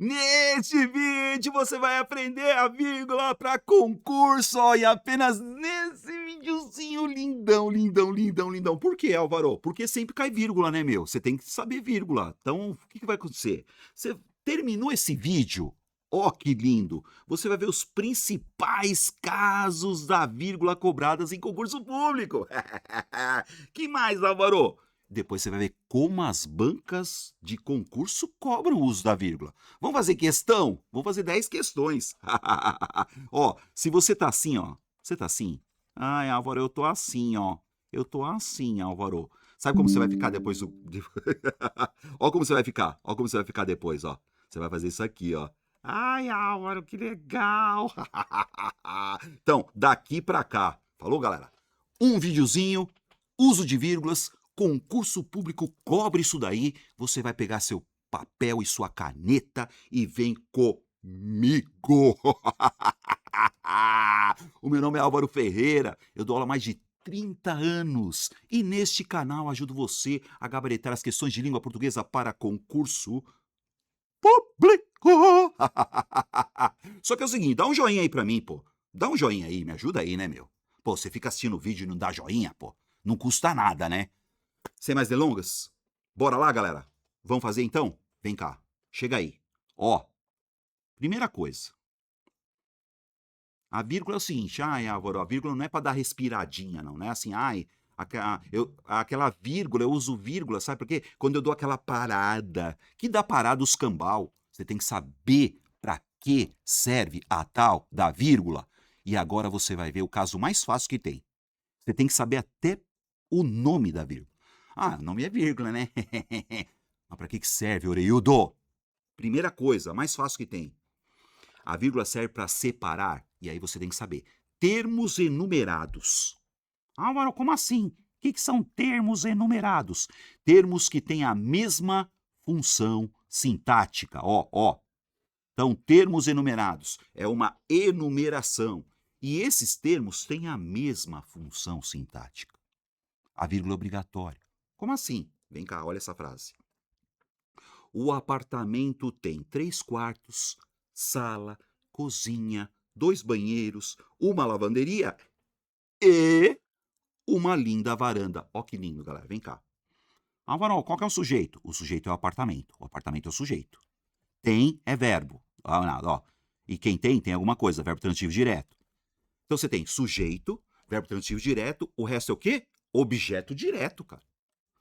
Neste vídeo você vai aprender a vírgula para concurso, ó, e apenas nesse videozinho lindão, lindão, lindão, lindão. Por quê, Álvaro? Porque sempre cai vírgula, né, meu? Você tem que saber vírgula. Então, o que vai acontecer? Você terminou esse vídeo, ó que lindo! Você vai ver os principais casos da vírgula cobradas em concurso público. Que mais, Álvaro? Depois você vai ver como as bancas de concurso cobram o uso da vírgula. Vamos fazer questão? Vamos fazer 10 questões. Ó, se você tá assim, ó. Você tá assim? Ai, Álvaro, eu tô assim, ó. Eu tô assim, Álvaro. Sabe como você vai ficar depois do. Ó como você vai ficar. Ó como você vai ficar depois, ó. Você vai fazer isso aqui, ó. Ai, Álvaro, que legal. Então, daqui pra cá. Falou, galera? Um videozinho, uso de vírgulas, concurso público cobre isso daí. Você vai pegar seu papel e sua caneta e vem comigo. O meu nome é Álvaro Ferreira, eu dou aula há mais de 30 anos e neste canal ajudo você a gabaritar as questões de língua portuguesa para concurso público. Só que é o seguinte, dá um joinha aí pra mim, pô. Dá um joinha aí, me ajuda aí, né, meu? Pô, você fica assistindo o vídeo e não dá joinha, pô. Não custa nada, né? Sem mais delongas, bora lá, galera? Vamos fazer então? Vem cá, chega aí. Ó, primeira coisa. A vírgula é o seguinte, ai, Álvaro, a vírgula não é para dar respiradinha, não é assim, ai, aquela vírgula, eu uso vírgula, sabe por quê? Quando eu dou aquela parada, que dá parada os cambal, você tem que saber para que serve a tal da vírgula. E agora você vai ver o caso mais fácil que tem. Você tem que saber até o nome da vírgula. Ah, o nome é vírgula, né? Mas para que serve, Oreildo? Primeira coisa, mais fácil que tem. A vírgula serve para separar, e aí você tem que saber, termos enumerados. Ah, Álvaro, como assim? O que são termos enumerados? Termos que têm a mesma função sintática. Ó. Então, termos enumerados é uma enumeração. E esses termos têm a mesma função sintática. A vírgula é obrigatória. Como assim? Vem cá, olha essa frase. O apartamento tem 3 quartos, sala, cozinha, 2 banheiros, uma lavanderia e uma linda varanda. Ó que lindo, galera. Vem cá. Álvaro, qual que é o sujeito? O sujeito é o apartamento. O apartamento é o sujeito. Tem é verbo. Ó. E quem tem alguma coisa, verbo transitivo direto. Então você tem sujeito, verbo transitivo direto, o resto é o quê? Objeto direto, cara.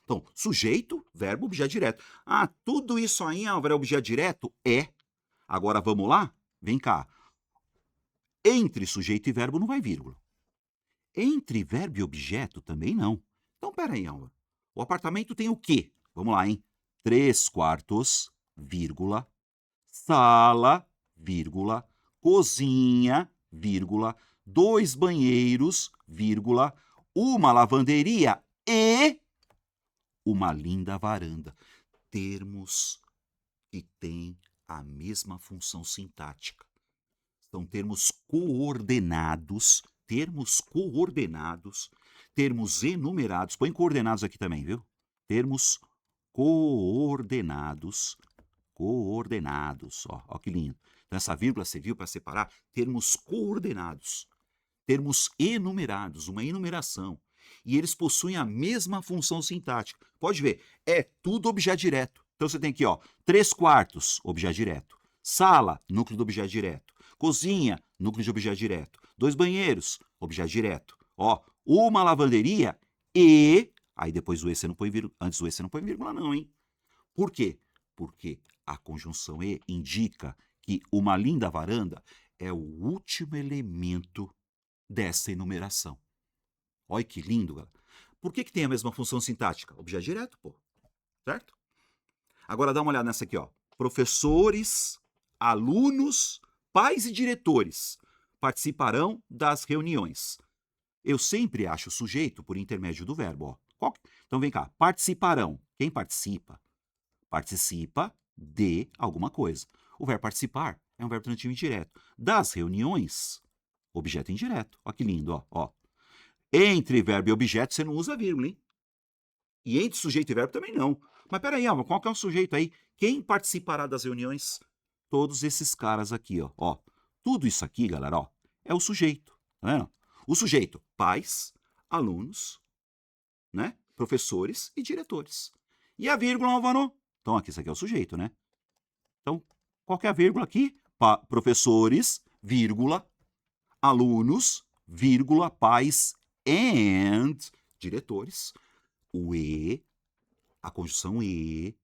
Então, sujeito, verbo, objeto direto. Ah, tudo isso aí, Álvaro, é objeto direto? É. Agora vamos lá? Vem cá. Entre sujeito e verbo não vai vírgula. Entre verbo e objeto também não. Então, peraí, Álvaro. O apartamento tem o quê? Vamos lá, hein? 3 quartos, vírgula, sala, vírgula, cozinha, vírgula, 2 banheiros, vírgula, uma lavanderia e uma linda varanda. Termos que têm a mesma função sintática. São termos coordenados, termos enumerados. Põe coordenados aqui também, viu? Termos coordenados, ó que lindo. Então essa vírgula serviu para separar termos coordenados, termos enumerados, uma enumeração. E eles possuem a mesma função sintática. Pode ver, é tudo objeto direto. Então você tem aqui, ó, 3 quartos, objeto direto. Sala, núcleo do objeto direto. Cozinha, núcleo de objeto direto. 2 banheiros, objeto direto. Ó, uma lavanderia e... Aí depois o E você não põe vírgula. Antes do E você não põe vírgula não, hein? Por quê? Porque a conjunção E indica que uma linda varanda é o último elemento dessa enumeração. Olha que lindo, galera. Por que tem a mesma função sintática? Objeto direto, pô. Certo? Agora dá uma olhada nessa aqui, ó. Professores, alunos, pais e diretores participarão das reuniões. Eu sempre acho o sujeito por intermédio do verbo, ó. Então vem cá, participarão. Quem participa? Participa de alguma coisa. O verbo participar é um verbo transitivo indireto. Das reuniões, objeto indireto. Olha que lindo, ó. Entre verbo e objeto você não usa vírgula, hein? E entre sujeito e verbo também não. Mas peraí, Alma, qual que é o sujeito aí? Quem participará das reuniões? todos esses caras aqui, ó. Ó, tudo isso aqui, galera, ó, é o sujeito, tá vendo? O sujeito, pais, alunos, né? Professores e diretores. E a vírgula, Álvaro? Então, aqui, isso aqui é o sujeito, né? Então, qual que é a vírgula aqui? Professores, vírgula, alunos, vírgula, pais and diretores. O e, a conjunção e,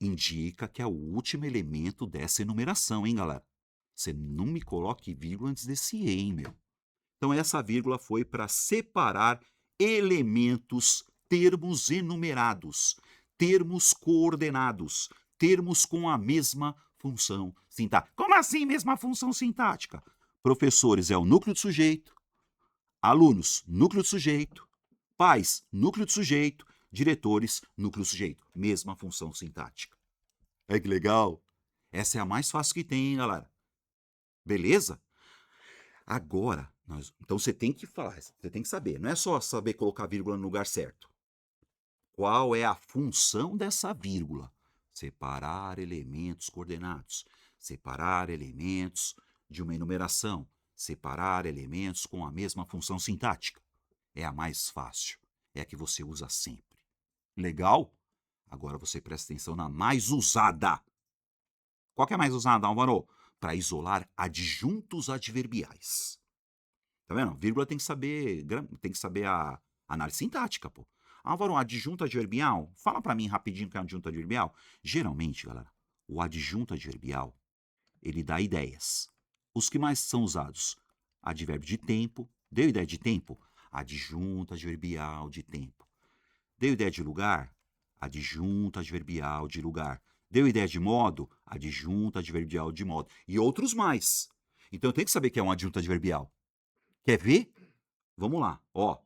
indica que é o último elemento dessa enumeração, hein, galera? Você não me coloque vírgula antes desse e, hein, meu? Então, essa vírgula foi para separar elementos, termos enumerados, termos coordenados, termos com a mesma função sintática. Como assim mesma função sintática? Professores é o núcleo do sujeito, alunos, núcleo do sujeito, pais, núcleo do sujeito, diretores, núcleo do sujeito. Mesma função sintática. É que legal? Essa é a mais fácil que tem, hein, galera? Beleza? Agora, então você tem que falar, você tem que saber. Não é só saber colocar vírgula no lugar certo. Qual é a função dessa vírgula? Separar elementos coordenados. Separar elementos de uma enumeração. Separar elementos com a mesma função sintática. É a mais fácil. É a que você usa sempre. Legal? Agora você presta atenção na mais usada. Qual que é a mais usada, Álvaro? Para isolar adjuntos adverbiais. Tá vendo? Vírgula tem que saber a análise sintática, pô. Álvaro, adjunto adverbial? Fala para mim rapidinho o que é adjunto adverbial. Geralmente, galera, o adjunto adverbial, ele dá ideias. Os que mais são usados? Advérbio de tempo. Deu ideia de tempo? Adjunto adverbial de tempo. Deu ideia de lugar? Adjunto adverbial de lugar. Deu ideia de modo? Adjunto adverbial de modo. E outros mais. Então eu tenho que saber que é um adjunto adverbial. Quer ver? Vamos lá. Ó.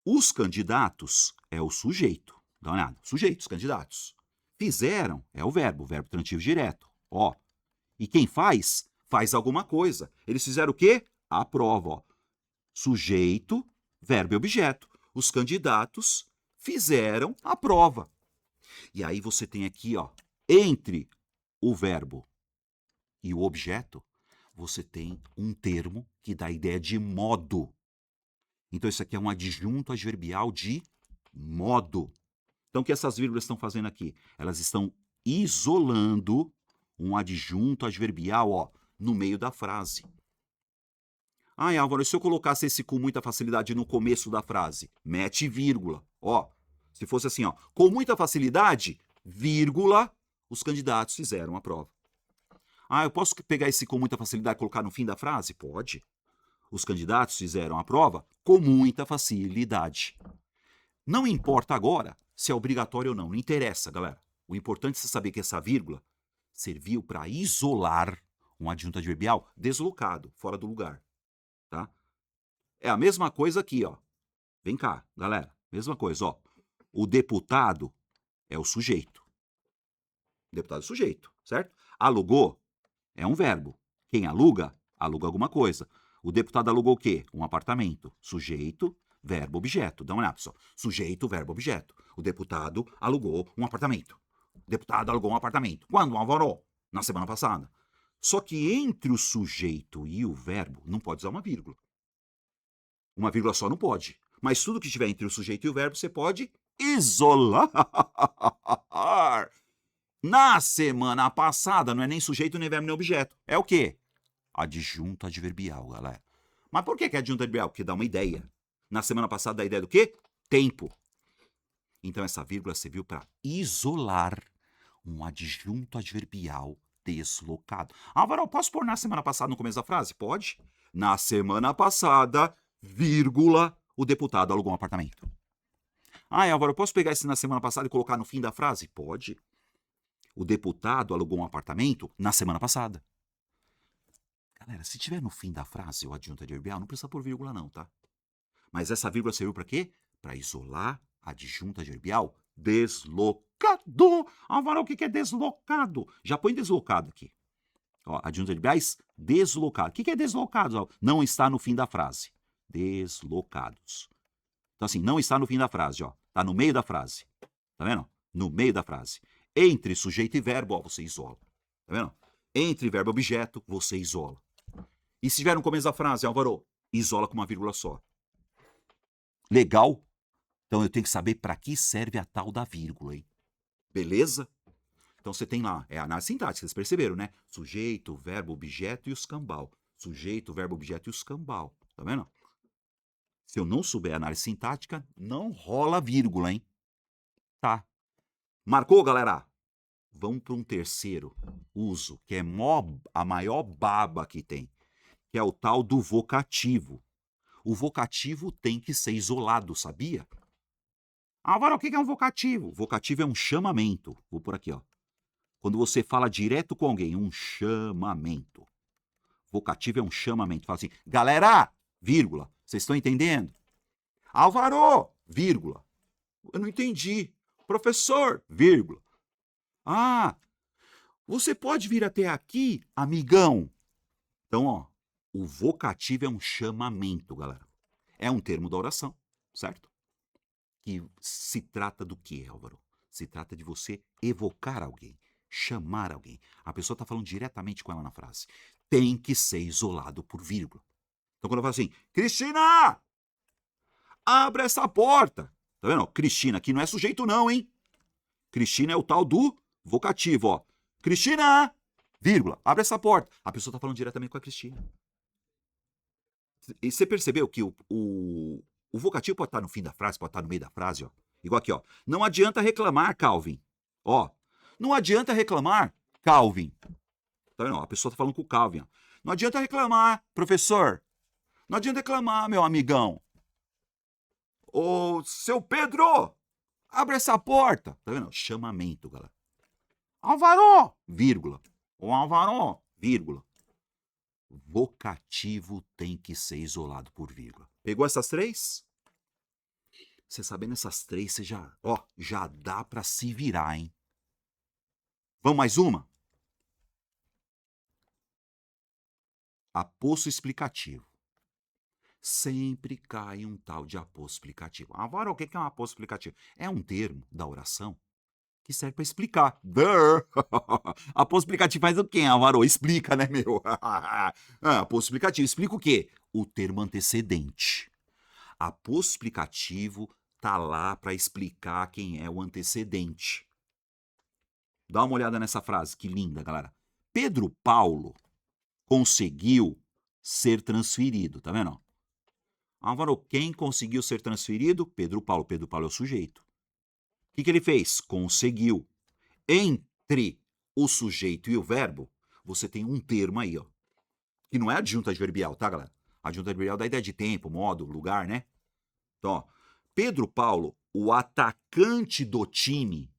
Os candidatos é o sujeito. Dá uma olhada. Sujeitos, candidatos. Fizeram é o verbo transitivo direto. Ó. E quem faz? Faz alguma coisa. Eles fizeram o quê? A prova, ó. Sujeito, verbo e objeto. Os candidatos fizeram a prova. E aí você tem aqui, ó, entre o verbo e o objeto, você tem um termo que dá a ideia de modo. Então, isso aqui é um adjunto adverbial de modo. Então, o que essas vírgulas estão fazendo aqui? Elas estão isolando um adjunto adverbial, ó, no meio da frase. Ai, Álvaro, se eu colocasse esse com muita facilidade no começo da frase? Mete vírgula. Ó, se fosse assim, ó, com muita facilidade, vírgula, os candidatos fizeram a prova. Ah, eu posso pegar esse com muita facilidade e colocar no fim da frase? Pode. Os candidatos fizeram a prova com muita facilidade. Não importa agora se é obrigatório ou não, não interessa, galera. O importante é você saber que essa vírgula serviu para isolar um adjunto adverbial deslocado, fora do lugar. Tá? É a mesma coisa aqui, ó. Vem cá, galera. Mesma coisa, ó. O deputado é o sujeito. O deputado é o sujeito, certo? Alugou é um verbo. Quem aluga, aluga alguma coisa. O deputado alugou o quê? Um apartamento. Sujeito, verbo, objeto. Dá uma olhada, pessoal. Sujeito, verbo, objeto. O deputado alugou um apartamento. O deputado alugou um apartamento. Quando, Álvaro? Na semana passada. Só que entre o sujeito e o verbo não pode usar uma vírgula. Uma vírgula só não pode. Mas tudo que estiver entre o sujeito e o verbo você pode isolar. Na semana passada não é nem sujeito, nem verbo, nem objeto. É o quê? Adjunto adverbial, galera. Mas por que é adjunto adverbial? Porque dá uma ideia. Na semana passada dá a ideia do quê? Tempo. Então essa vírgula serviu para isolar um adjunto adverbial deslocado. Álvaro, posso pôr na semana passada no começo da frase? Pode. Na semana passada, vírgula, o deputado alugou um apartamento. Ah, Álvaro, posso pegar esse na semana passada e colocar no fim da frase? Pode. O deputado alugou um apartamento na semana passada. Galera, se tiver no fim da frase o adjunto adverbial, não precisa pôr vírgula não, tá? Mas essa vírgula serviu para quê? Para isolar adjunto adverbial deslocado. Álvaro, o que é deslocado? Já põe deslocado aqui. Ó, adjuntos adverbiais deslocado. O que é deslocado? Não está no fim da frase. Deslocados. Então assim, não está no fim da frase, ó. Está no meio da frase. Tá vendo? No meio da frase. Entre sujeito e verbo, ó, você isola. Tá vendo? Entre verbo e objeto, você isola. E se tiver no começo da frase, Álvaro, isola com uma vírgula só. Legal? Então eu tenho que saber para que serve a tal da vírgula, hein? Beleza? Então você tem lá, é a análise sintática, vocês perceberam, né? Sujeito, verbo, objeto e os cambal. Sujeito, verbo, objeto e os cambal. Tá vendo? Se eu não souber análise sintática, não rola vírgula, hein? Tá. Marcou, galera? Vamos para um terceiro uso, que é a maior baba que tem, que é o tal do vocativo. O vocativo tem que ser isolado, sabia? Álvaro, o que é um vocativo? Vocativo é um chamamento. Vou por aqui, ó. Quando você fala direto com alguém, um chamamento. Vocativo é um chamamento. Fala assim, galera, vírgula. Vocês estão entendendo? Álvaro, vírgula. Eu não entendi. Professor, vírgula. Ah, você pode vir até aqui, amigão. Então, ó, o vocativo é um chamamento, galera. É um termo da oração, certo? Que se trata do quê, Álvaro? Se trata de você evocar alguém, chamar alguém. A pessoa está falando diretamente com ela na frase. Tem que ser isolado por vírgula. Então, quando eu falo assim, Cristina, abre essa porta. Tá vendo? Cristina aqui não é sujeito não, hein? Cristina é o tal do vocativo, ó. Cristina, vírgula, abre essa porta. A pessoa está falando diretamente com a Cristina. E você percebeu que o vocativo pode estar no fim da frase, pode estar no meio da frase, ó. Igual aqui, ó. Não adianta reclamar, Calvin. Ó. Não adianta reclamar, Calvin. Tá vendo? A pessoa tá falando com o Calvin, ó. Não adianta reclamar, professor. Não adianta reclamar, meu amigão. Ô, seu Pedro, abre essa porta. Tá vendo? Chamamento, galera. Álvaro, vírgula. Ô, Álvaro, vírgula. Vocativo tem que ser isolado por vírgula. Pegou essas três? Você sabendo essas três, você já dá para se virar, hein? Vamos mais uma? Aposto explicativo. Sempre cai um tal de aposto explicativo. Agora, o que é um aposto explicativo? É um termo da oração que serve para explicar. Aposto explicativo faz o quê, Álvaro? Explica, né, meu? Aposto explicativo explica o quê? O termo antecedente. Aposto explicativo tá lá para explicar quem é o antecedente. Dá uma olhada nessa frase, que linda, galera. Pedro Paulo conseguiu ser transferido, tá vendo? Álvaro, quem conseguiu ser transferido? Pedro Paulo. Pedro Paulo é o sujeito. O que ele fez? Conseguiu. Entre o sujeito e o verbo, você tem um termo aí, ó. Que não é adjunto adverbial, tá, galera? Adjunto adverbial dá ideia de tempo, modo, lugar, né? Então, ó, Pedro Paulo, o atacante do time.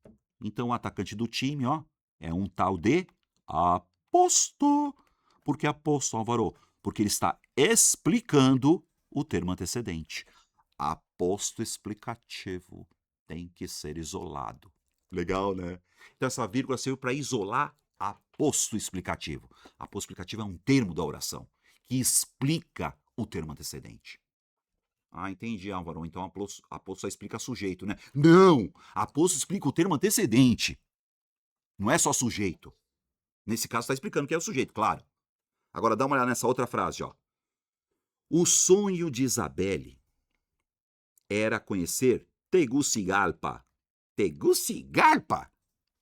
Então, o atacante do time, ó, é um tal de aposto. Por que aposto, Álvaro? Porque ele está explicando o termo antecedente. Aposto explicativo tem que ser isolado. Legal, né? Então, essa vírgula serviu para isolar aposto explicativo. Aposto explicativo é um termo da oração que explica o termo antecedente. Ah, entendi, Álvaro. Então aposto só explica sujeito, né? Não! Aposto explica o termo antecedente. Não é só sujeito. Nesse caso, está explicando que é o sujeito, claro. Agora, dá uma olhada nessa outra frase, ó. O sonho de Isabelle era conhecer Tegucigalpa. Tegucigalpa?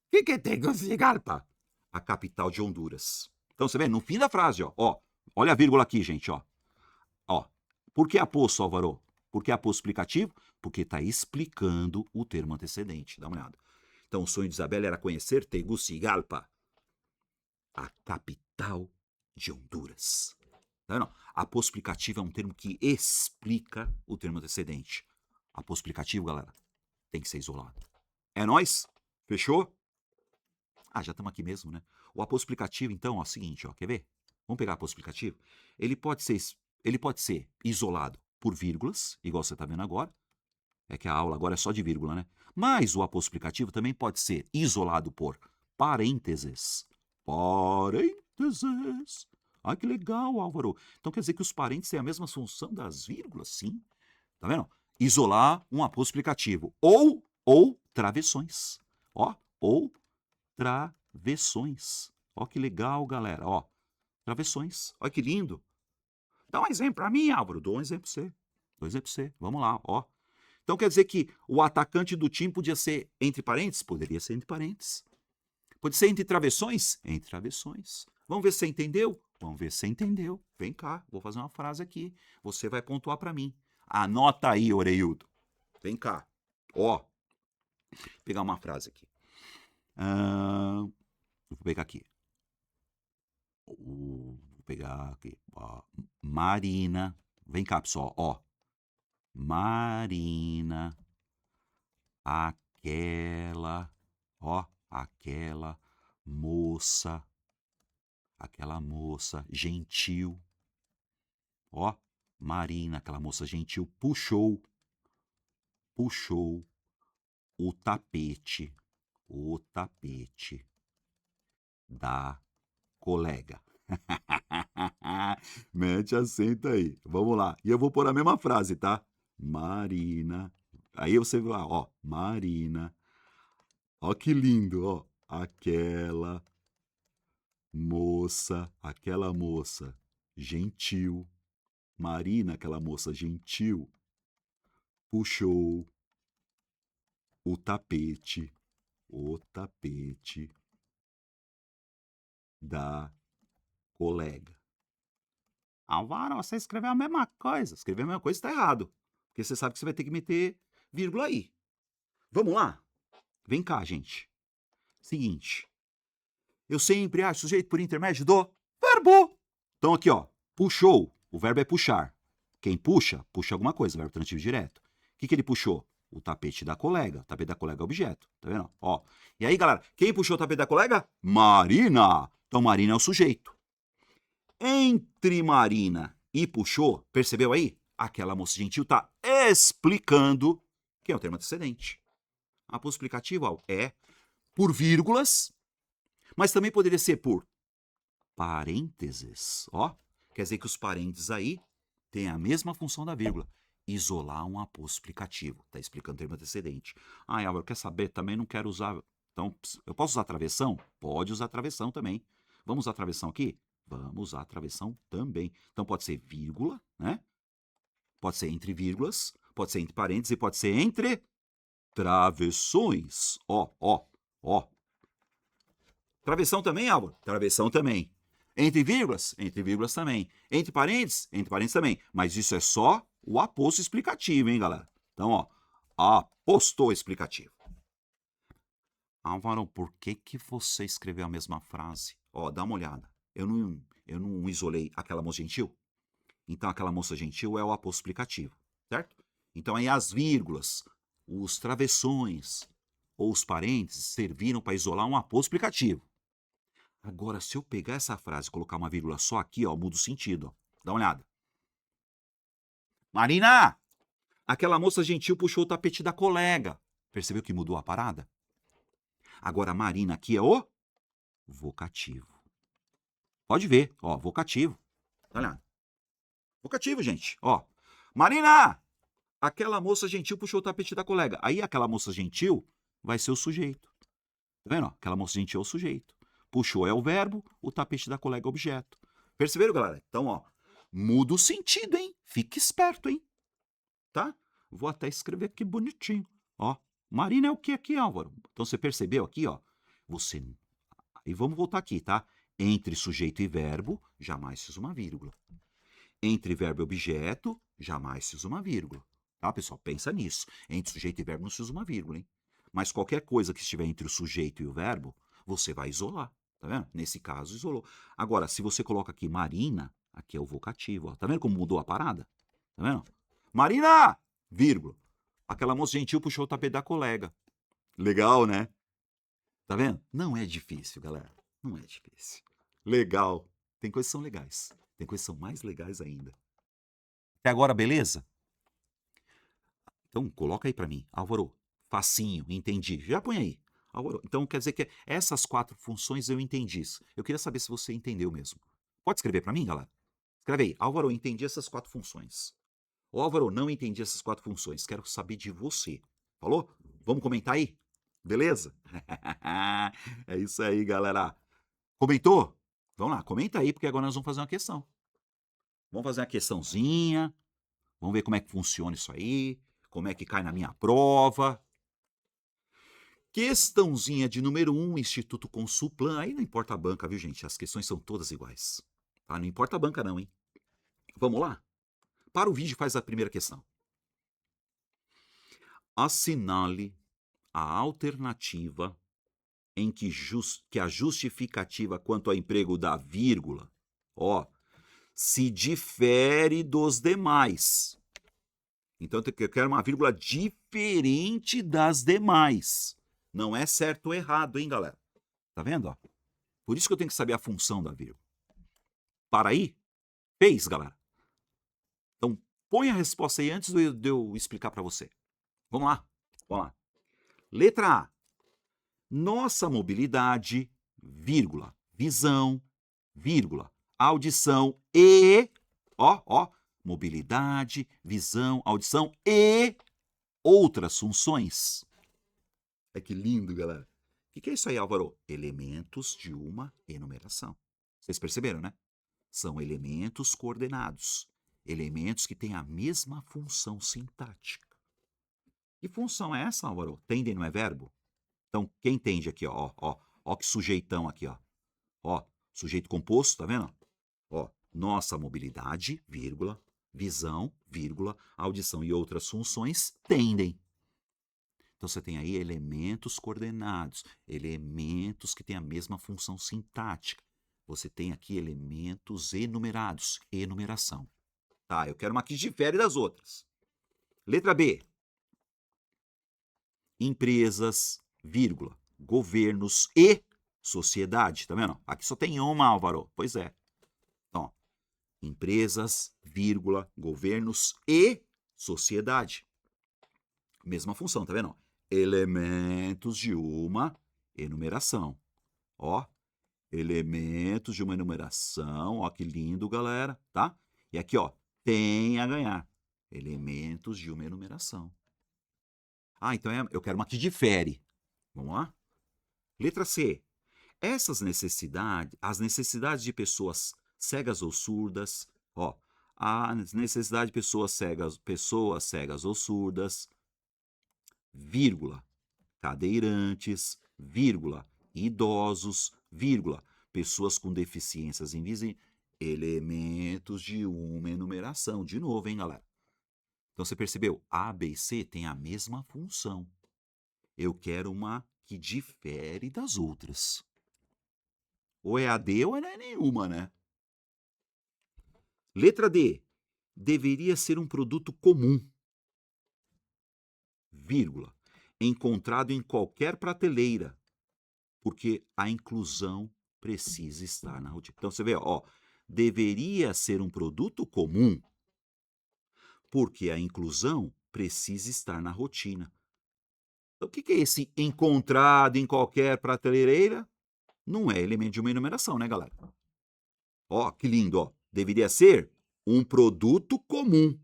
O que é Tegucigalpa? A capital de Honduras. Então, você vê, no fim da frase, ó. Olha a vírgula aqui, gente, ó. Por que aposto, Álvaro? Por que aposto explicativo? Porque está explicando o termo antecedente. Dá uma olhada. Então, o sonho de Isabela era conhecer Tegucigalpa, a capital de Honduras. Tá vendo? Aposto explicativo é um termo que explica o termo antecedente. Aposto explicativo, galera, tem que ser isolado. É nóis? Fechou? Já estamos aqui mesmo, né? O aposto explicativo, então, ó, é o seguinte, ó, quer ver? Vamos pegar o aposto explicativo? Ele pode ser isolado por vírgulas, igual você está vendo agora. É que a aula agora é só de vírgula, né? Mas o aposto explicativo também pode ser isolado por parênteses. Parênteses. Ai, que legal, Álvaro. Então quer dizer que os parênteses têm a mesma função das vírgulas? Sim. Tá vendo? Isolar um aposto explicativo. Ou travessões. Ó, ou travessões. Ó que legal, galera, ó. Travessões, olha que lindo. Dá um exemplo para mim, Álvaro. Dou um exemplo para você. Dou um exemplo para você. Vamos lá, ó. Então quer dizer que o atacante do time podia ser entre parênteses? Poderia ser entre parênteses. Pode ser entre travessões? Entre travessões. Vamos ver se você entendeu? Vamos ver se você entendeu. Vem cá, vou fazer uma frase aqui. Você vai pontuar para mim. Anota aí, Oreildo. Vem cá. Ó, vou pegar uma frase aqui. Vou pegar aqui. Vou pegar aqui. Ó, Marina. Vem cá, pessoal. Ó. Marina. Aquela. Ó. Aquela moça. Aquela moça gentil. Ó. Marina, aquela moça gentil, puxou o tapete da colega. Mete acento aí. Vamos lá. E eu vou pôr a mesma frase, tá? Marina. Aí você vai, ó. Marina. Ó que lindo, ó. Aquela moça gentil. Marina, aquela moça gentil, puxou o tapete da colega. Álvaro, você escreveu a mesma coisa. Escrever a mesma coisa está errado. Porque você sabe que você vai ter que meter vírgula aí. Vamos lá? Vem cá, gente. Seguinte. Eu sempre acho sujeito por intermédio do verbo. Então aqui, ó. Puxou. O verbo é puxar. Quem puxa, puxa alguma coisa. Verbo transitivo direto. O que ele puxou? O tapete da colega. O tapete da colega é objeto. Tá vendo? Ó. E aí, galera, quem puxou o tapete da colega? Marina. Então, Marina é o sujeito. Entre Marina e puxou, percebeu aí? Aquela moça gentil tá explicando quem é o termo antecedente. Aposto explicativo ó, é por vírgulas, mas também poderia ser por parênteses. Ó, quer dizer que os parênteses aí têm a mesma função da vírgula. Isolar um aposto explicativo. Está explicando o termo antecedente. Ah, Álvaro, quer saber? Também não quero usar. Então, eu posso usar travessão? Pode usar travessão também. Vamos usar travessão aqui? Vamos usar travessão também. Então, pode ser vírgula, né? Pode ser entre vírgulas, pode ser entre parênteses e pode ser entre travessões. Ó, ó, ó. Travessão também, Álvaro? Travessão também. Entre vírgulas? Entre vírgulas também. Entre parênteses? Entre parênteses também. Mas isso é só o aposto explicativo, hein, galera? Então, ó, aposto explicativo. Álvaro, por que você escreveu a mesma frase? Ó, dá uma olhada. Eu não isolei aquela moça gentil? Então, aquela moça gentil é o aposto explicativo, certo? Então, aí as vírgulas, os travessões ou os parênteses serviram para isolar um aposto explicativo. Agora, se eu pegar essa frase e colocar uma vírgula só aqui, ó, muda o sentido. Ó. Dá uma olhada. Marina! Aquela moça gentil puxou o tapete da colega. Percebeu que mudou a parada? Agora, Marina aqui é o vocativo. Pode ver, ó, vocativo. Dá uma olhada. Vocativo, gente. Ó. Marina! Aquela moça gentil puxou o tapete da colega. Aí aquela moça gentil vai ser o sujeito. Tá vendo? Aquela moça gentil é o sujeito. Puxou é o verbo, o tapete da colega é o objeto. Perceberam, galera? Então, ó, muda o sentido, hein? Fique esperto, hein? Tá? Vou até escrever aqui bonitinho. Ó, Marina é o que aqui, Álvaro? Então, você percebeu aqui, ó? Você... E vamos voltar aqui, tá? Entre sujeito e verbo, jamais se usa uma vírgula. Entre verbo e objeto, jamais se usa uma vírgula. Tá, pessoal? Pensa nisso. Entre sujeito e verbo não se usa uma vírgula, hein? Mas qualquer coisa que estiver entre o sujeito e o verbo, você vai isolar. Tá vendo? Nesse caso, isolou. Agora, se você coloca aqui Marina, aqui é o vocativo. Ó. Tá vendo como mudou a parada? Tá vendo? Marina! Vírgula. Aquela moça gentil puxou o tapete da colega. Legal, né? Tá vendo? Não é difícil, galera. Não é difícil. Legal. Tem coisas que são legais. Tem coisas que são mais legais ainda. Até agora, beleza? Então, coloca aí pra mim. Álvaro, facinho, entendi. Já põe aí. Álvaro, então, quer dizer que essas 4 funções eu entendi isso. Eu queria saber se você entendeu mesmo. Pode escrever pra mim, galera? Escreve aí. Álvaro, eu entendi essas 4 funções. Ô, Álvaro, não entendi essas 4 funções. Quero saber de você. Falou? Vamos comentar aí? Beleza? É isso aí, galera. Comentou? Vamos lá, comenta aí, porque agora nós vamos fazer uma questão. Vamos fazer uma questãozinha, vamos ver como é que funciona isso aí, como é que cai na minha prova. Questãozinha de número 1, Instituto Consulplan. Aí não importa a banca, viu, gente? As questões são todas iguais. Tá? Não importa a banca não, hein? Vamos lá? Para o vídeo, faz a primeira questão. Assinale a alternativa em que a justificativa quanto ao emprego da vírgula, ó, se difere dos demais. Então, eu quero uma vírgula diferente das demais. Não é certo ou errado, hein, galera? Tá vendo, ó? Por isso que eu tenho que saber a função da vírgula. Para aí? Fez, galera? Então, põe a resposta aí antes de eu explicar para você. Vamos lá? Vamos lá. Letra A. Nossa mobilidade, vírgula, visão, vírgula, audição e, ó, mobilidade, visão, audição e outras funções. É que lindo, galera. O que é isso aí, Álvaro? Elementos de uma enumeração. Vocês perceberam, né? São elementos coordenados. Elementos que têm a mesma função sintática. Que função é essa, Álvaro? Tendem não é verbo? Então, quem entende aqui, ó que sujeitão aqui, ó, sujeito composto, tá vendo? Ó, nossa mobilidade, vírgula, visão, vírgula, audição e outras funções tendem. Então, você tem aí elementos coordenados, elementos que têm a mesma função sintática. Você tem aqui elementos enumerados, enumeração. Tá, eu quero uma que difere das outras. Letra B. Empresas, vírgula, governos e sociedade. Tá vendo? Aqui só tem uma, Álvaro. Pois é. Então, empresas, vírgula, governos e sociedade. Mesma função, tá vendo? Elementos de uma enumeração. Ó, elementos de uma enumeração. Ó, que lindo, galera, tá? E aqui, ó, tem a ganhar. Elementos de uma enumeração. Ah, então eu quero uma que difere. Vamos lá? Letra C. Essas necessidades, as necessidades de pessoas cegas ou surdas, ó, a necessidade de pessoas cegas ou surdas, vírgula, cadeirantes, vírgula, idosos, vírgula, pessoas com deficiências invisíveis, elementos de uma enumeração. De novo, hein, galera? Então, você percebeu? A, B e C têm a mesma função. Eu quero uma que difere das outras. Ou é a D ou não é nenhuma, né? Letra D. Deveria ser um produto comum, vírgula, encontrado em qualquer prateleira, porque a inclusão precisa estar na rotina. Então, você vê, ó, deveria ser um produto comum, porque a inclusão precisa estar na rotina. Então, o que é esse encontrado em qualquer prateleira? Não é elemento de uma enumeração, né, galera? Ó, que lindo, ó. Deveria ser um produto comum.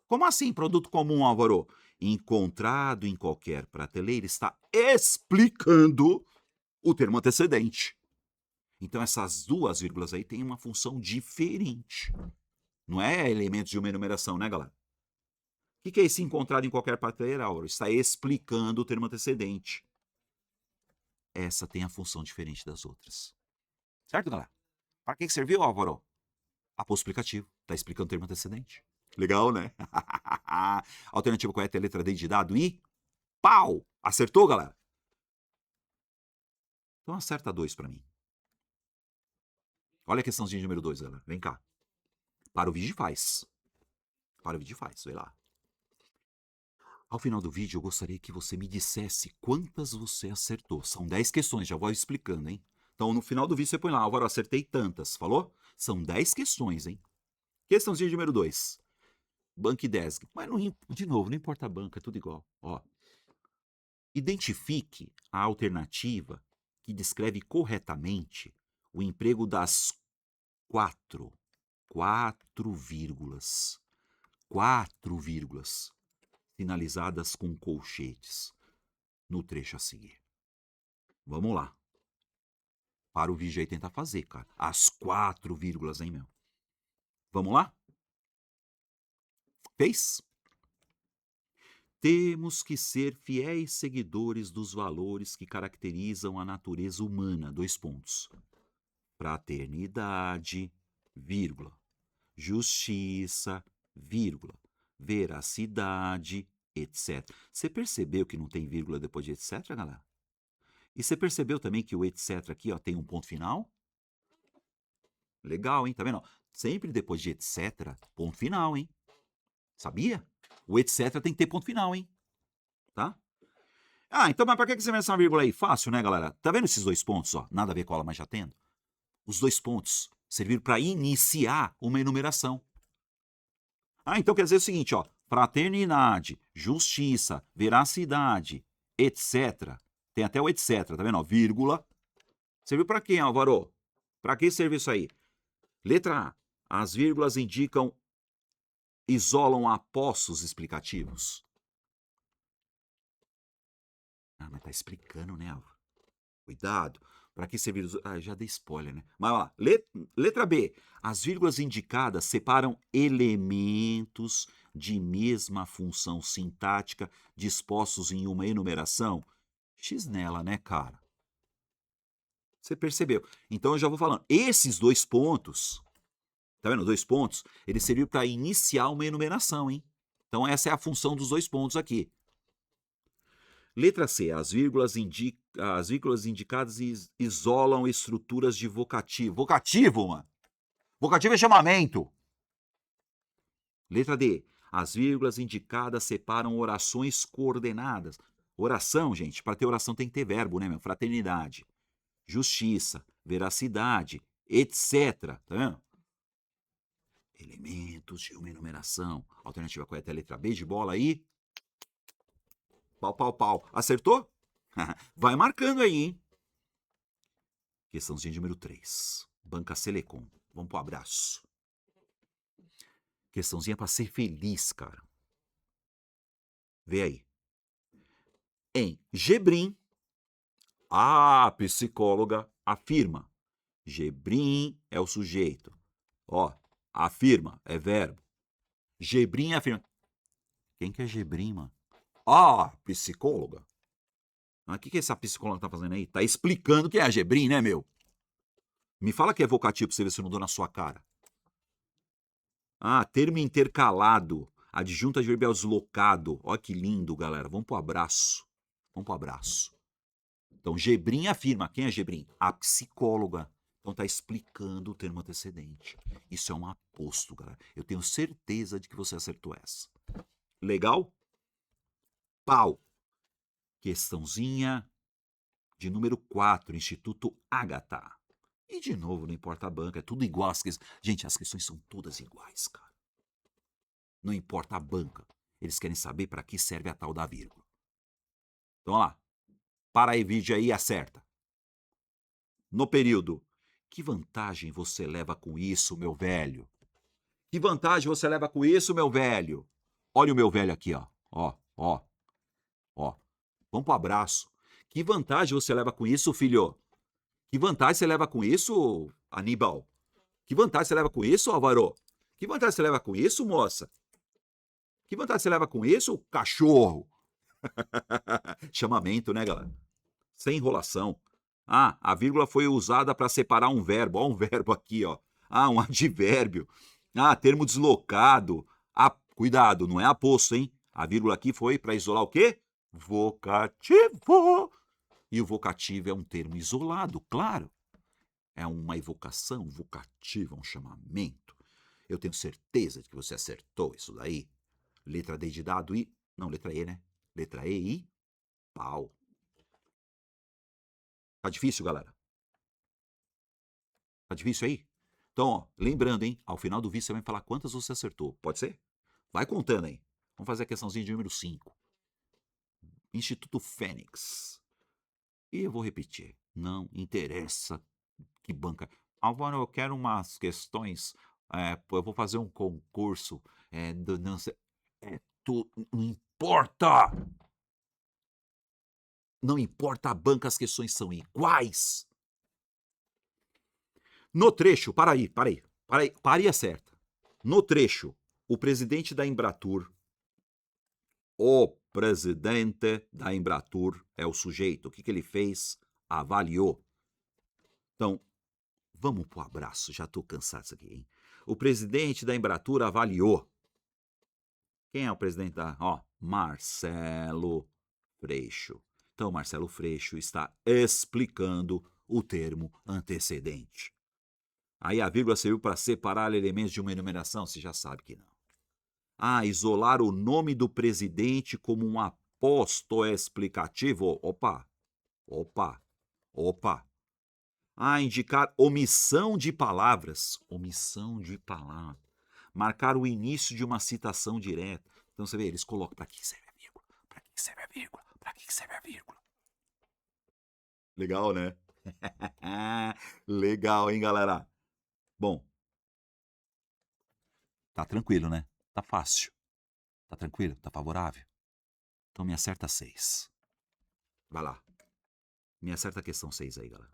Como assim produto comum, Álvaro? Encontrado em qualquer prateleira está explicando o termo antecedente. Então, essas duas vírgulas aí têm uma função diferente. Não é elemento de uma enumeração, né, galera? O que é esse encontrado em qualquer prateleira, Álvaro? Está explicando o termo antecedente. Essa tem a função diferente das outras. Certo, galera? Para que serviu, Álvaro? Aposto explicativo. Está explicando o termo antecedente. Legal, né? Alternativa correta é a letra D de dado e pau! Acertou, galera? Então acerta 2 para mim. Olha a questãozinha número 2, galera. Vem cá. Para o vídeo faz. Para o vídeo faz, vai lá. Ao final do vídeo, eu gostaria que você me dissesse quantas você acertou. São 10 questões, já vou explicando, hein? Então, no final do vídeo, você põe lá, Álvaro, acertei tantas, falou? São 10 questões, hein? Questãozinha número 2. Banco e Desk. Mas, de novo, não importa a banca, é tudo igual. Ó. Identifique a alternativa que descreve corretamente o emprego das quatro vírgulas, finalizadas com colchetes no trecho a seguir. Vamos lá. Para o vídeo aí e tenta fazer, cara. As 4 vírgulas, hein, meu? Vamos lá? Fez? Temos que ser fiéis seguidores dos valores que caracterizam a natureza humana. Dois pontos. Fraternidade, vírgula. Justiça, vírgula. Veracidade, etc. Você percebeu que não tem vírgula depois de etc, galera? E você percebeu também que o etc aqui, ó, tem um ponto final? Legal, hein? Tá vendo? Sempre depois de etc, ponto final, hein? Sabia? O etc tem que ter ponto final, hein? Tá? Ah, então, mas pra que você vai essa vírgula aí? Fácil, né, galera? Tá vendo esses dois pontos, ó? Nada a ver com aula, mas já tendo. Os dois pontos serviram para iniciar uma enumeração. Ah, então quer dizer o seguinte, ó. Fraternidade, justiça, veracidade, etc. Tem até o etc, tá vendo? Ó, vírgula. Serviu para quem, Álvaro? Para que serviu isso aí? Letra A. As vírgulas isolam apostos explicativos. Ah, mas tá explicando, né, Álvaro? Cuidado. Para que servir Ah, já dei spoiler, né? Mas ó, letra B. As vírgulas indicadas separam elementos de mesma função sintática dispostos em uma enumeração. X nela, né, cara? Você percebeu? Então eu já vou falando. Esses dois pontos, tá vendo? Dois pontos, eles serviram para iniciar uma enumeração, hein? Então essa é a função dos dois pontos aqui. Letra C. As vírgulas indicadas isolam estruturas de vocativo. Vocativo, mano. Vocativo é chamamento. Letra D. As vírgulas indicadas separam orações coordenadas. Oração, gente, para ter oração tem que ter verbo, né, meu? Fraternidade, justiça, veracidade, etc. Tá vendo? Elementos de uma enumeração. Alternativa correta é a letra B de bola aí. Pau, pau, pau. Acertou? Vai marcando aí, hein? Questãozinha número 3. Banca Selecom. Vamos pro abraço. Questãozinha para ser feliz, cara. Vê aí. Em Gebrim, a psicóloga afirma. Gebrim é o sujeito. Ó, afirma é verbo. Gebrim afirma. Quem que é Gebrim, mano? Ah, psicóloga. Mas o que essa psicóloga tá fazendo aí? Tá explicando que é a Gebrim, né, meu? Me fala que é vocativo pra você ver se eu não dou na sua cara. Ah, termo intercalado. Adjunto adverbial deslocado. Olha que lindo, galera. Vamos pro abraço. Vamos pro abraço. Então, Gebrim afirma. Quem é Gebrim? A psicóloga. Então, tá explicando o termo antecedente. Isso é um aposto, galera. Eu tenho certeza de que você acertou essa. Legal? Pau. Questãozinha de número 4, Instituto Ágata. E, de novo, não importa a banca, é tudo igual. Gente, as questões são todas iguais, cara. Não importa a banca. Eles querem saber para que serve a tal da vírgula. Então, vamos lá. Para aí, vídeo aí e acerta. No período, que vantagem você leva com isso, meu velho? Que vantagem você leva com isso, meu velho? Olha o meu velho aqui, ó. Ó, ó, ó. Vamos pro abraço. Que vantagem você leva com isso, filho? Que vantagem você leva com isso, Aníbal? Que vantagem você leva com isso, Álvaro? Que vantagem você leva com isso, moça? Que vantagem você leva com isso, cachorro? Chamamento, né, galera? Sem enrolação. Ah, a vírgula foi usada para separar um verbo. Ó, um verbo aqui, ó. Ah, um advérbio. Ah, termo deslocado. Ah, cuidado, não é aposto, hein? A vírgula aqui foi para isolar o quê? Vocativo. E o vocativo é um termo isolado, claro. É uma evocação, vocativa, um chamamento. Eu tenho certeza de que você acertou isso daí. Letra D de dado e... Não, letra E, né? Letra E e... Pau. Tá difícil, galera? Tá difícil aí? Então, ó, lembrando, hein? Ao final do vídeo você vai me falar quantas você acertou. Pode ser? Vai contando aí. Vamos fazer a questãozinha de número 5. Instituto Fênix. E eu vou repetir. Não interessa que banca. Álvaro, eu quero umas questões. Eu vou fazer um concurso. Não sei. Não importa! Não importa a banca, as questões são iguais. No trecho, pare e acerta. No trecho, o presidente da Embratur, é o sujeito. O que ele fez? Avaliou. Então, vamos pro abraço, já tô cansado disso aqui, hein? O presidente da Embratur avaliou. Quem é o presidente da... Marcelo Freixo. Então, Marcelo Freixo está explicando o termo antecedente. Aí a vírgula serviu para separar elementos de uma enumeração? Você já sabe que não. Isolar o nome do presidente como um aposto explicativo? Opa. Indicar omissão de palavras. Marcar o início de uma citação direta. Então você vê, eles colocam para que serve a vírgula? Para que serve a vírgula? Para que serve a vírgula? Legal, né? Legal, hein, galera? Bom, tá tranquilo, né? Tá fácil. Tá tranquilo? Tá favorável? Então me acerta 6. Vai lá. Me acerta a questão 6 aí, galera.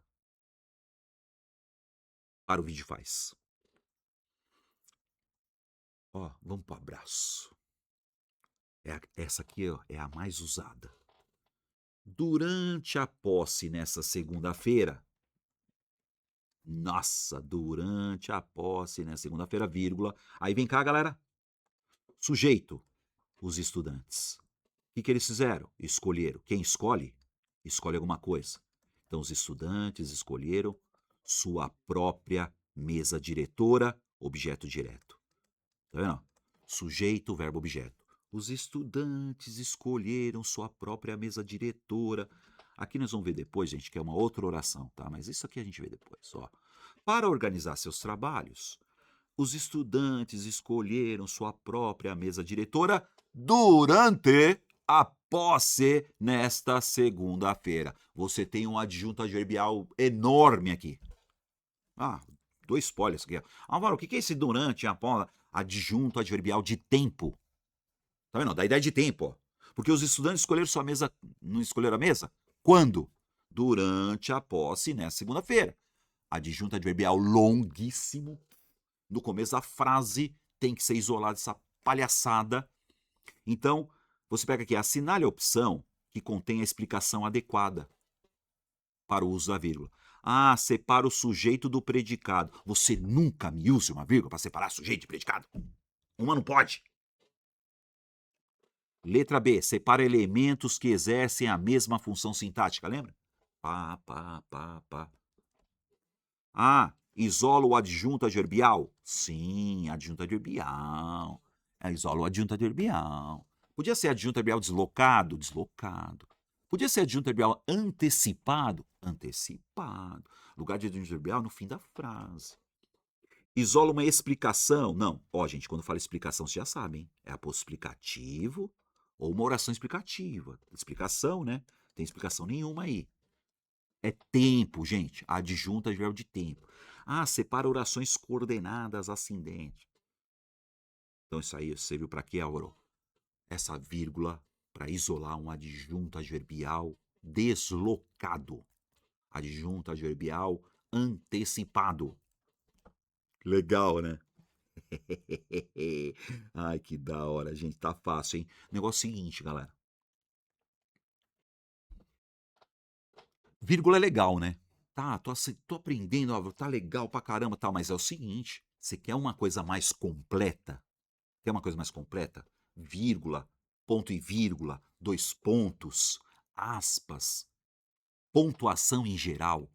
Para o vídeo faz. Vamos pro abraço. Essa aqui é a mais usada. Durante a posse nessa segunda-feira. Durante a posse nessa segunda-feira, vírgula. Aí vem cá, galera. Sujeito, os estudantes. O que eles fizeram? Escolheram. Quem escolhe? Escolhe alguma coisa. Então, os estudantes escolheram sua própria mesa diretora, objeto direto. Tá vendo? Sujeito, verbo, objeto. Os estudantes escolheram sua própria mesa diretora. Aqui nós vamos ver depois, gente, que é uma outra oração, tá? Mas isso aqui a gente vê depois, Para organizar seus trabalhos, os estudantes escolheram sua própria mesa diretora durante a posse nesta segunda-feira. Você tem um adjunto adverbial enorme aqui. 2 spoilers aqui. Álvaro, o que é esse durante a adjunto adverbial de tempo? Tá vendo? Da ideia de tempo, Porque os estudantes escolheram sua mesa. Não escolheram a mesa? Quando? Durante a posse nessa segunda-feira. Adjunto adverbial longuíssimo. No começo da frase tem que ser isolada essa palhaçada. Então, você pega aqui, assinale a opção que contém a explicação adequada para o uso da vírgula. Separa o sujeito do predicado. Você nunca me use uma vírgula para separar sujeito e predicado. Uma não pode. Letra B, separa elementos que exercem a mesma função sintática, lembra? Isola o adjunto adverbial? Sim, adjunto adverbial. Isola o adjunto adverbial. Podia ser adjunto adverbial deslocado? Deslocado. Podia ser adjunto adverbial antecipado? Antecipado. Lugar de adjunto adverbial no fim da frase. Isola uma explicação? Não. Gente, quando fala explicação, vocês já sabem, hein? É aposto explicativo ou uma oração explicativa. Explicação, né? Tem explicação nenhuma aí. É tempo, gente. Adjunto adverbial de tempo. Separa orações coordenadas ascendentes. Então isso aí serviu para quê, Auro? Essa vírgula para isolar um adjunto adverbial deslocado. Adjunto adverbial antecipado. Legal, né? Ai, que da hora, gente. Tá fácil, hein? Negócio seguinte, galera. Vírgula é legal, né? Tô aprendendo, tá legal pra caramba, tal, mas é o seguinte, você quer uma coisa mais completa? Quer uma coisa mais completa? Vírgula, ponto e vírgula, 2 pontos, aspas, pontuação em geral.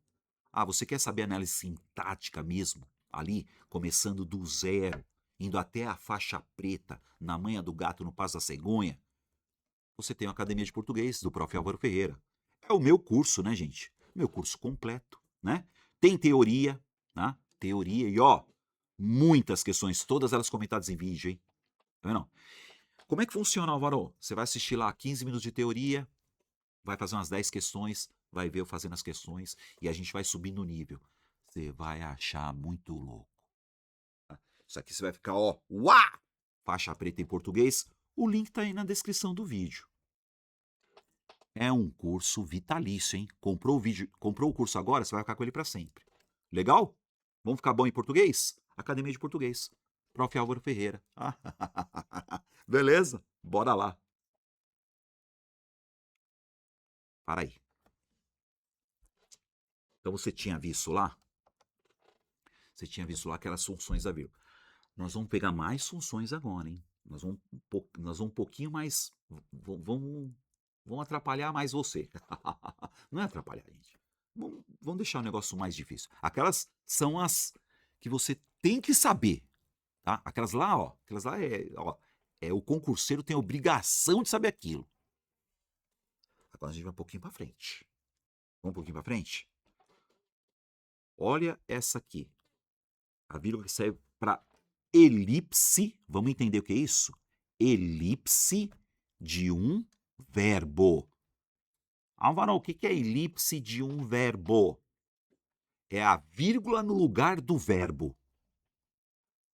Você quer saber análise sintática mesmo? Ali, começando do zero, indo até a faixa preta, na manha do gato no passo da cegonha? Você tem a Academia de Português, do Prof. Álvaro Ferreira. É o meu curso, né, gente? Meu curso completo, né? Tem teoria, né? Teoria e, muitas questões, todas elas comentadas em vídeo, hein? Tá vendo? Como é que funciona, Álvaro? Você vai assistir lá 15 minutos de teoria, vai fazer umas 10 questões, vai ver eu fazendo as questões e a gente vai subindo o nível. Você vai achar muito louco. Isso aqui você vai ficar, faixa preta em português. O link tá aí na descrição do vídeo. É um curso vitalício, hein? Comprou o curso agora, você vai ficar com ele para sempre. Legal? Vamos ficar bom em português? Academia de Português. Prof. Álvaro Ferreira. Beleza? Bora lá. Para aí. Então você tinha visto lá? Você tinha visto lá aquelas funções da vírgula. Nós vamos pegar mais funções agora, hein? Nós vamos um pouquinho mais. Vamos atrapalhar mais você. Não é atrapalhar, gente. Vamos deixar o negócio mais difícil. Aquelas são as que você tem que saber, tá? Aquelas lá, ó. Aquelas lá é o concurseiro tem a obrigação de saber aquilo. Agora a gente vai um pouquinho para frente. Vamos um pouquinho para frente? Olha essa aqui. A vírgula que serve para elipse. Vamos entender o que é isso? Elipse de um verbo. Álvaro, o que é elipse de um verbo? É a vírgula no lugar do verbo.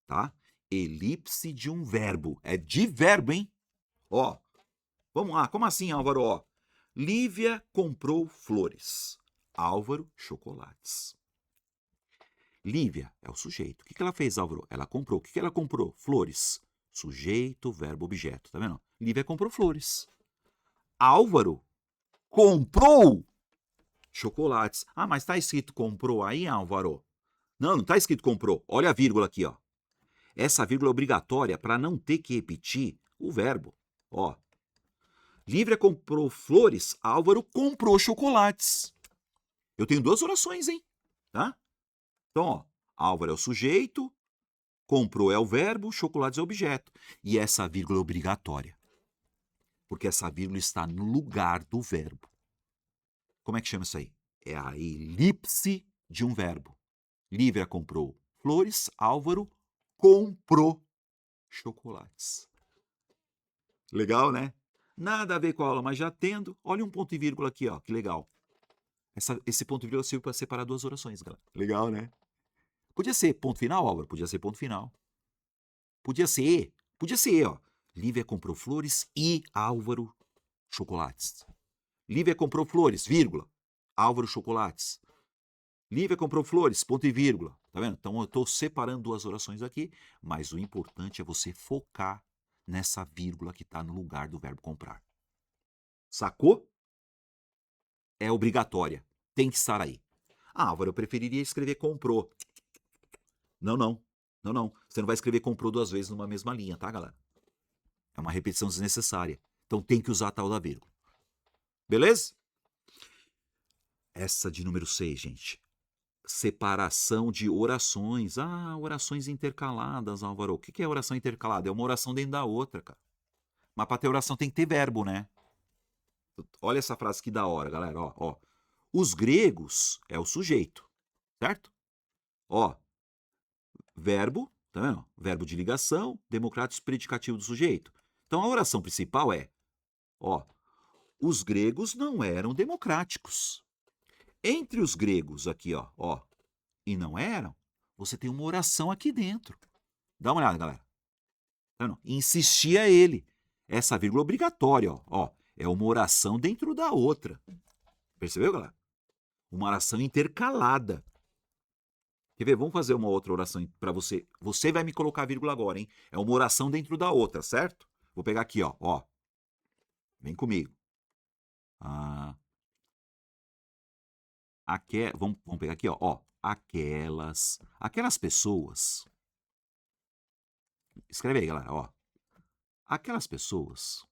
Tá? Elipse de um verbo. É de verbo, hein? Ó, vamos lá. Como assim, Álvaro? Ó, Lívia comprou flores. Álvaro, chocolates. Lívia é o sujeito. O que ela fez, Álvaro? Ela comprou. O que ela comprou? Flores. Sujeito, verbo, objeto. Tá vendo? Lívia comprou flores. Álvaro comprou chocolates. Ah, mas tá escrito comprou aí, Álvaro? Não, não tá escrito comprou. Olha a vírgula aqui, ó. Essa vírgula é obrigatória para não ter que repetir o verbo. Ó. Lívia comprou flores, Álvaro comprou chocolates. Eu tenho duas orações, hein? Tá? Então, ó, Álvaro é o sujeito, comprou é o verbo, chocolates é o objeto. E essa vírgula é obrigatória. Porque essa vírgula está no lugar do verbo. Como é que chama isso aí? É a elipse de um verbo. Lívia comprou flores, Álvaro comprou chocolates. Legal, né? Nada a ver com a aula, mas já tendo, olha um ponto e vírgula aqui, ó, que legal. Esse ponto e vírgula serve para separar duas orações, galera. Legal, né? Podia ser ponto final, Álvaro? Podia ser ponto final. Podia ser E. Podia ser E, ó. Lívia comprou flores e Álvaro chocolates. Lívia comprou flores, vírgula. Álvaro chocolates. Lívia comprou flores, ponto e vírgula. Tá vendo? Então eu estou separando duas orações aqui, mas o importante é você focar nessa vírgula que está no lugar do verbo comprar. Sacou? É obrigatória. Tem que estar aí. Ah, Álvaro, eu preferiria escrever comprou. Não, não. Não, não. Você não vai escrever comprou duas vezes numa mesma linha, tá, galera? É uma repetição desnecessária. Então tem que usar a tal da vírgula. Beleza? Essa de número 6, gente. Separação de orações. Ah, orações intercaladas, Álvaro. O que é oração intercalada? É uma oração dentro da outra, cara. Mas para ter oração tem que ter verbo, né? Olha essa frase que da hora, galera. Ó, ó. Os gregos é o sujeito, certo? Ó, verbo, tá vendo? Verbo de ligação, democrático predicativo do sujeito. Então a oração principal é, ó, os gregos não eram democráticos. Entre os gregos aqui, ó, e não eram, você tem uma oração aqui dentro. Dá uma olhada, galera. Tá vendo? Insistia ele. Essa vírgula obrigatória, ó, é uma oração dentro da outra. Percebeu, galera? Uma oração intercalada. Quer ver? Vamos fazer uma outra oração para você. Você vai me colocar a vírgula agora, hein? É uma oração dentro da outra, certo? Vou pegar aqui, ó. Vem comigo. Ah, vamos pegar aqui, ó. Aquelas pessoas. Escreve aí, galera, ó. Aquelas pessoas.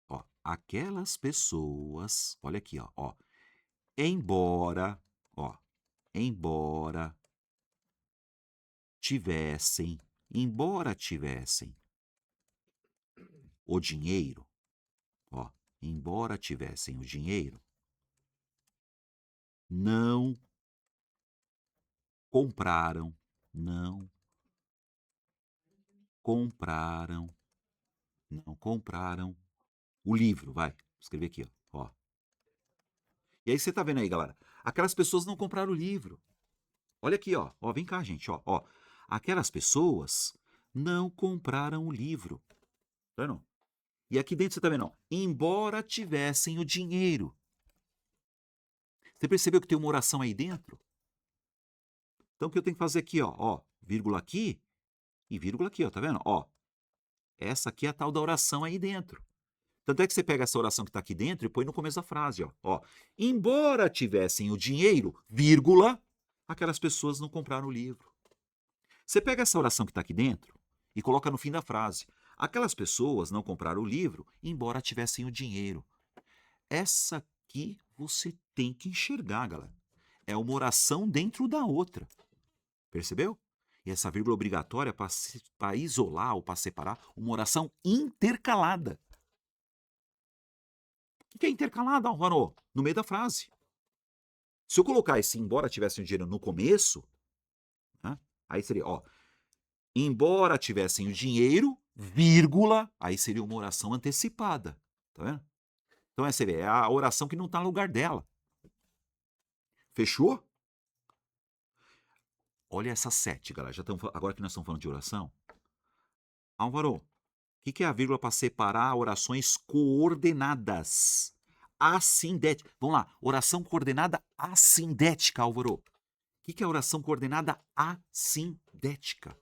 Ó, aquelas pessoas. Olha aqui, ó. Embora, ó, embora tivessem o dinheiro, ó, embora tivessem o dinheiro, não compraram, não compraram, não compraram o livro, vai, escrever aqui, ó. E aí você tá vendo aí, galera? Aquelas pessoas não compraram o livro. Olha aqui, ó, vem cá, gente, ó. Aquelas pessoas não compraram o livro. Tá vendo? E aqui dentro você tá vendo, ó, embora tivessem o dinheiro. Você percebeu que tem uma oração aí dentro? Então o que eu tenho que fazer aqui, ó, vírgula aqui e vírgula aqui, ó, tá vendo? Ó, essa aqui é a tal da oração aí dentro. Tanto é que você pega essa oração que está aqui dentro e põe no começo da frase, ó. Embora tivessem o dinheiro, vírgula, aquelas pessoas não compraram o livro. Você pega essa oração que está aqui dentro e coloca no fim da frase. Aquelas pessoas não compraram o livro, embora tivessem o dinheiro. Essa aqui você tem que enxergar, galera. É uma oração dentro da outra. Percebeu? E essa vírgula obrigatória para isolar ou para separar uma oração intercalada. O que é intercalada, Álvaro? No meio da frase. Se eu colocar esse embora tivessem o dinheiro no começo, né, aí seria, ó, embora tivessem o dinheiro, vírgula, aí seria uma oração antecipada. Tá vendo? Então essa é a oração que não está no lugar dela. Fechou? Olha essa 7, galera. Agora que nós estamos falando de oração. Álvaro, o que é a vírgula para separar orações coordenadas? Assindética. Vamos lá. Oração coordenada assindética, Álvaro. O que é a oração coordenada assindética?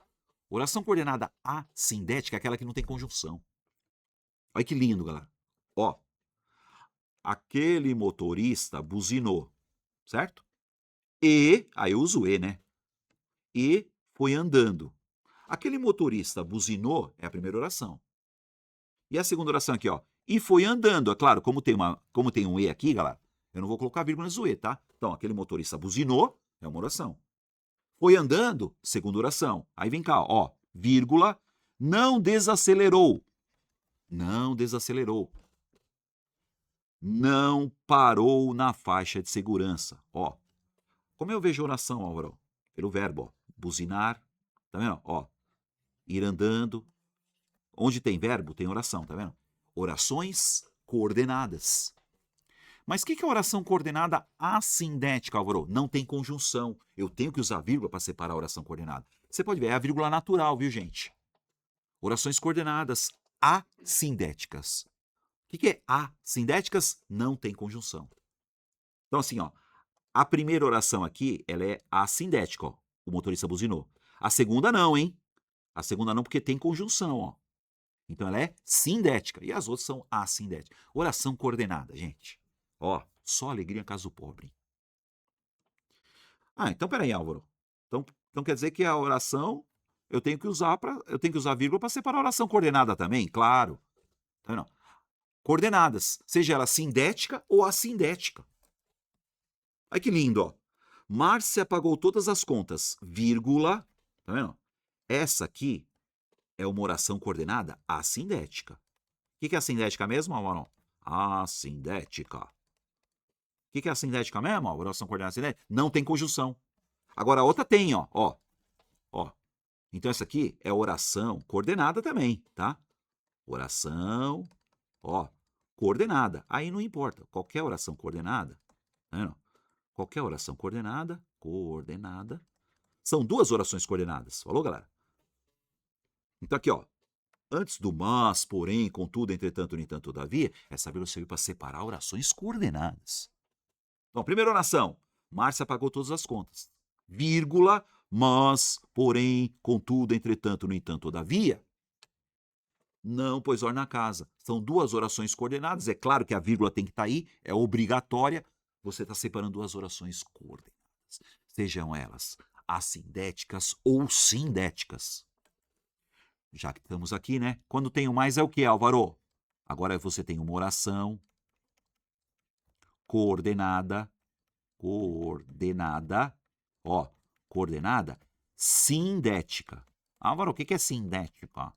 Oração coordenada assindética é aquela que não tem conjunção. Olha que lindo, galera. Ó, aquele motorista buzinou, certo? E, aí eu uso E, né? E foi andando. Aquele motorista buzinou é a primeira oração. E a segunda oração aqui, ó. E foi andando. É claro, como tem um E aqui, galera, eu não vou colocar vírgula no E, tá? Então, aquele motorista buzinou é uma oração. Foi andando, segunda oração. Aí vem cá, ó, vírgula, não desacelerou. Não desacelerou. Não parou na faixa de segurança. Ó, como eu vejo oração, Álvaro? Pelo verbo, ó, buzinar, tá vendo? Ó, ir andando. Onde tem verbo, tem oração, tá vendo? Orações coordenadas. Mas o que é oração coordenada assindética, Álvaro? Não tem conjunção. Eu tenho que usar vírgula para separar a oração coordenada. Você pode ver, é a vírgula natural, viu, gente? Orações coordenadas assindéticas. O que é assindéticas? Não tem conjunção. Então, assim, ó, a primeira oração aqui, ela é assindética, ó. O motorista buzinou. A segunda não, hein? A segunda não, porque tem conjunção, ó. Então ela é sindética. E as outras são assindéticas. Oração coordenada, gente. Ó, só alegria caso pobre. Ah, então peraí, Álvaro. Então quer dizer que a oração eu tenho que usar vírgula para separar a oração coordenada também, claro. Tá vendo? Coordenadas, seja ela sindética ou assindética. Olha que lindo, ó. Márcia pagou todas as contas, vírgula, tá vendo? Essa aqui é uma oração coordenada assindética. O que é assindética mesmo, Álvaro? Assindética. O que é assindética mesmo? Oração coordenada assindética? Não tem conjunção. Agora a outra tem, ó. Então essa aqui é oração coordenada também, tá? Oração, ó, coordenada. Aí não importa, qualquer oração coordenada, tá vendo? Qualquer oração coordenada, são duas orações coordenadas. Falou, galera? Então aqui, ó, antes do mas, porém, contudo, entretanto, no entanto, todavia, essa vírgula serve para separar orações coordenadas. Então, primeira oração, Márcia pagou todas as contas. Vírgula, mas, porém, contudo, entretanto, no entanto, todavia, não pôs ordem na casa. São duas orações coordenadas. É claro que a vírgula tem que estar aí, é obrigatória. Você está separando duas orações coordenadas. Sejam elas assindéticas ou sindéticas. Já que estamos aqui, né? Quando tem o mais é o que, Álvaro? Agora você tem uma oração coordenada, ó, coordenada sindética. Álvaro, o que é sindética?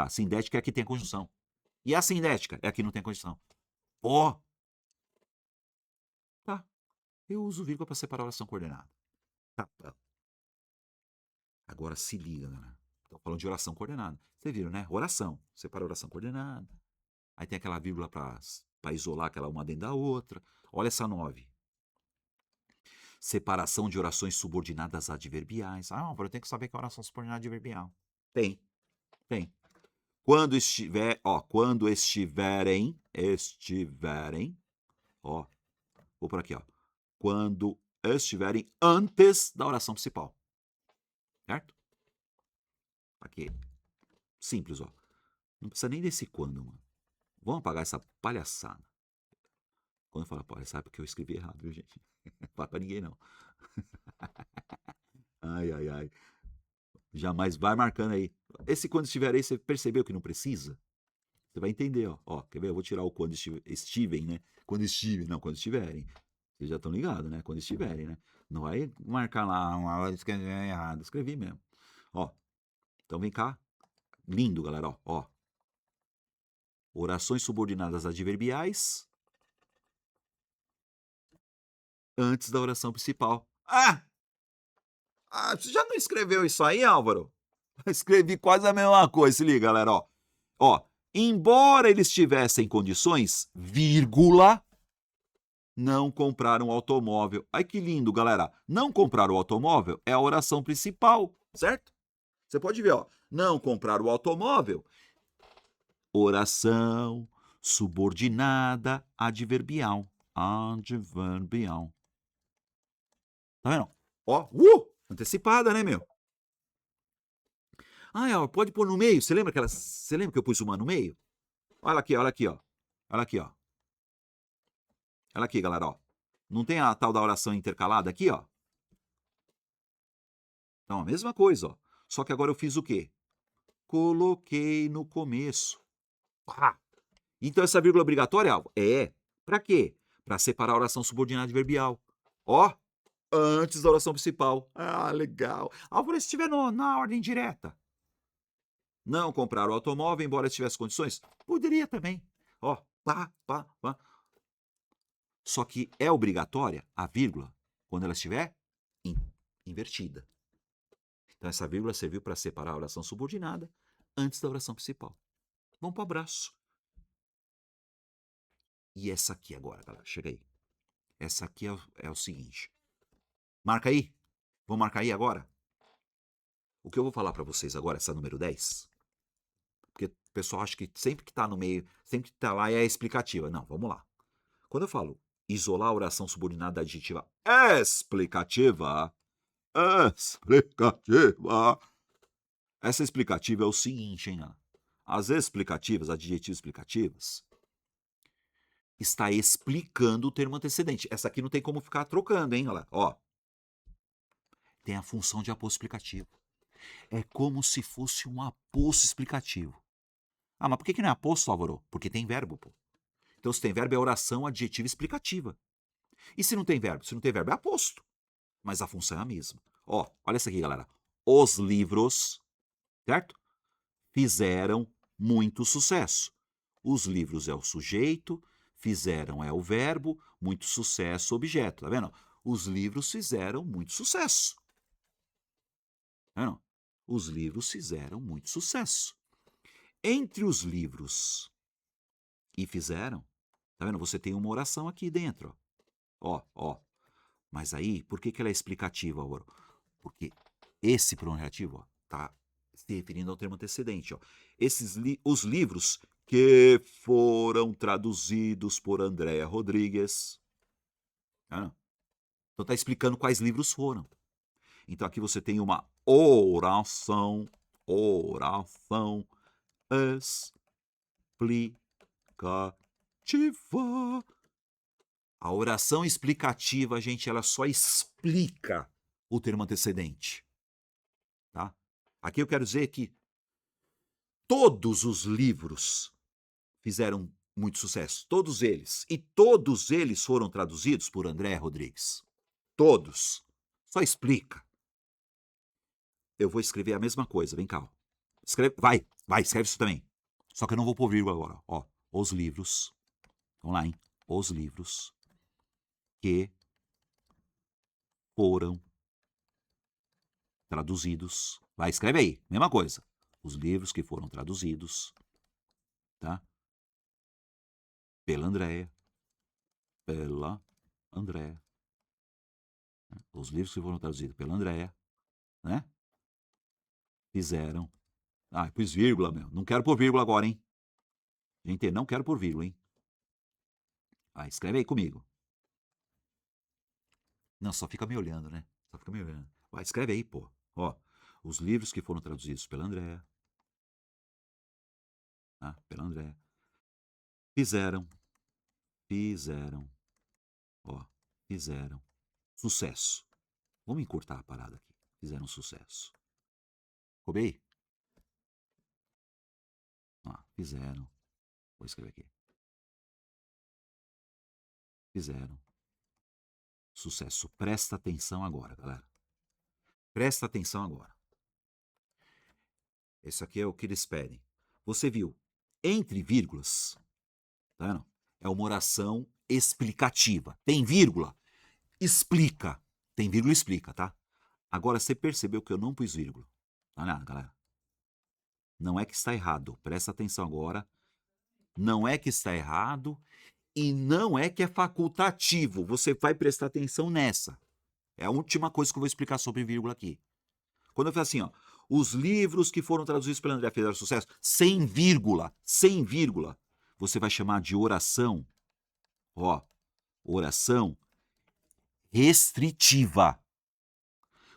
Sindética é a que tem a conjunção. E a sindética é a que não tem a conjunção. Ó. Tá. Eu uso vírgula para separar a oração coordenada. Tá. Agora se liga, né? Estou falando de oração coordenada. Você viram, né? Oração. Separa a oração coordenada. Aí tem aquela vírgula para isolar aquela uma dentro da outra. Olha essa 9. Separação de orações subordinadas adverbiais. Ah, eu tenho que saber que é oração subordinada adverbial. Tem. Quando estiverem, ó, Vou por aqui, ó. Quando estiverem antes da oração principal. Certo? Aqui. Simples, ó. Não precisa nem desse quando, mano. Vamos apagar essa palhaçada. Quando eu falo palhaçada, é porque eu escrevi errado, viu, gente? Não fala pra ninguém, não. Ai, ai, ai. Jamais vai marcando aí. Esse quando estiver aí, você percebeu que não precisa? Você vai entender, ó. Ó, quer ver? Eu vou tirar o quando estiverem, né? Quando estiverem, não, quando estiverem. Vocês já estão ligados, né? Quando estiverem, né? Não vai marcar lá uma hora escrever errado. Escrevi mesmo. Ó, então vem cá. Lindo, galera, ó. Ó. Orações subordinadas adverbiais antes da oração principal. Ah! Você já não escreveu isso aí, Álvaro? Escrevi quase a mesma coisa. Se liga, galera, ó. Ó, embora eles tivessem condições, vírgula, não compraram o automóvel. Ai, que lindo, galera. Não comprar o automóvel é a oração principal, certo? Você pode ver, ó. Não comprar o automóvel, oração subordinada adverbial. Adverbial. Tá vendo? Ó, antecipada, né, meu? Ah, pode pôr no meio. Você lembra que eu pus uma no meio? Olha aqui, olha aqui, ó. Olha aqui, ó. Olha aqui, galera, ó. Não tem a tal da oração intercalada aqui, ó? Então, a mesma coisa, ó. Só que agora eu fiz o quê? Coloquei no começo. Ah! Então, essa vírgula obrigatória, é para quê? Para separar a oração subordinada adverbial. Ó, antes da oração principal. Ah, legal. Álvaro, se estiver na ordem direta. Não comprar o automóvel, embora tivesse condições? Poderia também. Ó, pá, pá, pá. Só que é obrigatória a vírgula quando ela estiver invertida. Então, essa vírgula serviu para separar a oração subordinada antes da oração principal. Vamos para o abraço. E essa aqui agora, galera, chega aí. Essa aqui é o seguinte. Marca aí. Vamos marcar aí agora? O que eu vou falar para vocês agora, essa número 10, porque o pessoal acha que sempre que está no meio, sempre que está lá é explicativa. Não, vamos lá. Quando eu falo isolar a oração subordinada adjetiva explicativa, essa explicativa é o seguinte, hein? As explicativas, adjetivas explicativas, está explicando o termo antecedente. Essa aqui não tem como ficar trocando, hein, galera? Ó, tem a função de aposto explicativo. É como se fosse um aposto explicativo. Ah, mas por que não é aposto, Álvaro? Porque tem verbo, pô. Então, se tem verbo, é oração adjetiva explicativa. E se não tem verbo? Se não tem verbo, é aposto. Mas a função é a mesma. Ó, olha isso aqui, galera. Os livros, certo? Fizeram muito sucesso. Os livros é o sujeito, fizeram é o verbo, muito sucesso, objeto. Tá vendo? Os livros fizeram muito sucesso. Tá vendo? Os livros fizeram muito sucesso. Entre os livros e fizeram, tá vendo? Você tem uma oração aqui dentro, ó. Ó. Mas aí, por que ela é explicativa, Álvaro? Porque esse pronome relativo, ó, tá se referindo ao termo antecedente, ó. Os livros que foram traduzidos por Andréa Rodrigues. Tá? Então tá explicando quais livros foram. Então aqui você tem uma oração explicativa. A oração explicativa, gente, ela só explica o termo antecedente. Tá? Aqui eu quero dizer que todos os livros fizeram muito sucesso. Todos eles. E todos eles foram traduzidos por André Rodrigues. Todos. Só explica. Eu vou escrever a mesma coisa. Vem cá. Escreve, vai, escreve isso também. Só que eu não vou pôr vírgula agora. Ó, os livros. Vamos lá, hein? Os livros que foram traduzidos. Vai, escreve aí. Mesma coisa. Os livros que foram traduzidos, tá? Pela Andréa. Os livros que foram traduzidos pela Andréa, né? Fizeram. Ah, pus vírgula, meu. Não quero pôr vírgula agora, hein? Gente, não quero pôr vírgula, hein? Vai, escreve aí comigo. Não, só fica me olhando, né? Só fica me olhando. Vai, escreve aí, pô. Ó, os livros que foram traduzidos pela Andréa, tá? Pela Andréa, fizeram, fizeram, ó, fizeram sucesso. Vamos encurtar a parada aqui. Fizeram sucesso. Roubei? Ó, fizeram. Vou escrever aqui. Fizeram sucesso. Presta atenção agora, galera. Presta atenção agora. Esse aqui é o que eles pedem. Você viu? Entre vírgulas, tá vendo? É uma oração explicativa. Tem vírgula? Explica. Tem vírgula, explica, tá? Agora, você percebeu que eu não pus vírgula. Tá nada, galera? Não é que está errado. Presta atenção agora. Não é que está errado e não é que é facultativo. Você vai prestar atenção nessa. É a última coisa que eu vou explicar sobre vírgula aqui. Quando eu falo assim, ó, os livros que foram traduzidos pela Andréa fizeram sucesso, sem vírgula, você vai chamar de oração, ó, oração restritiva.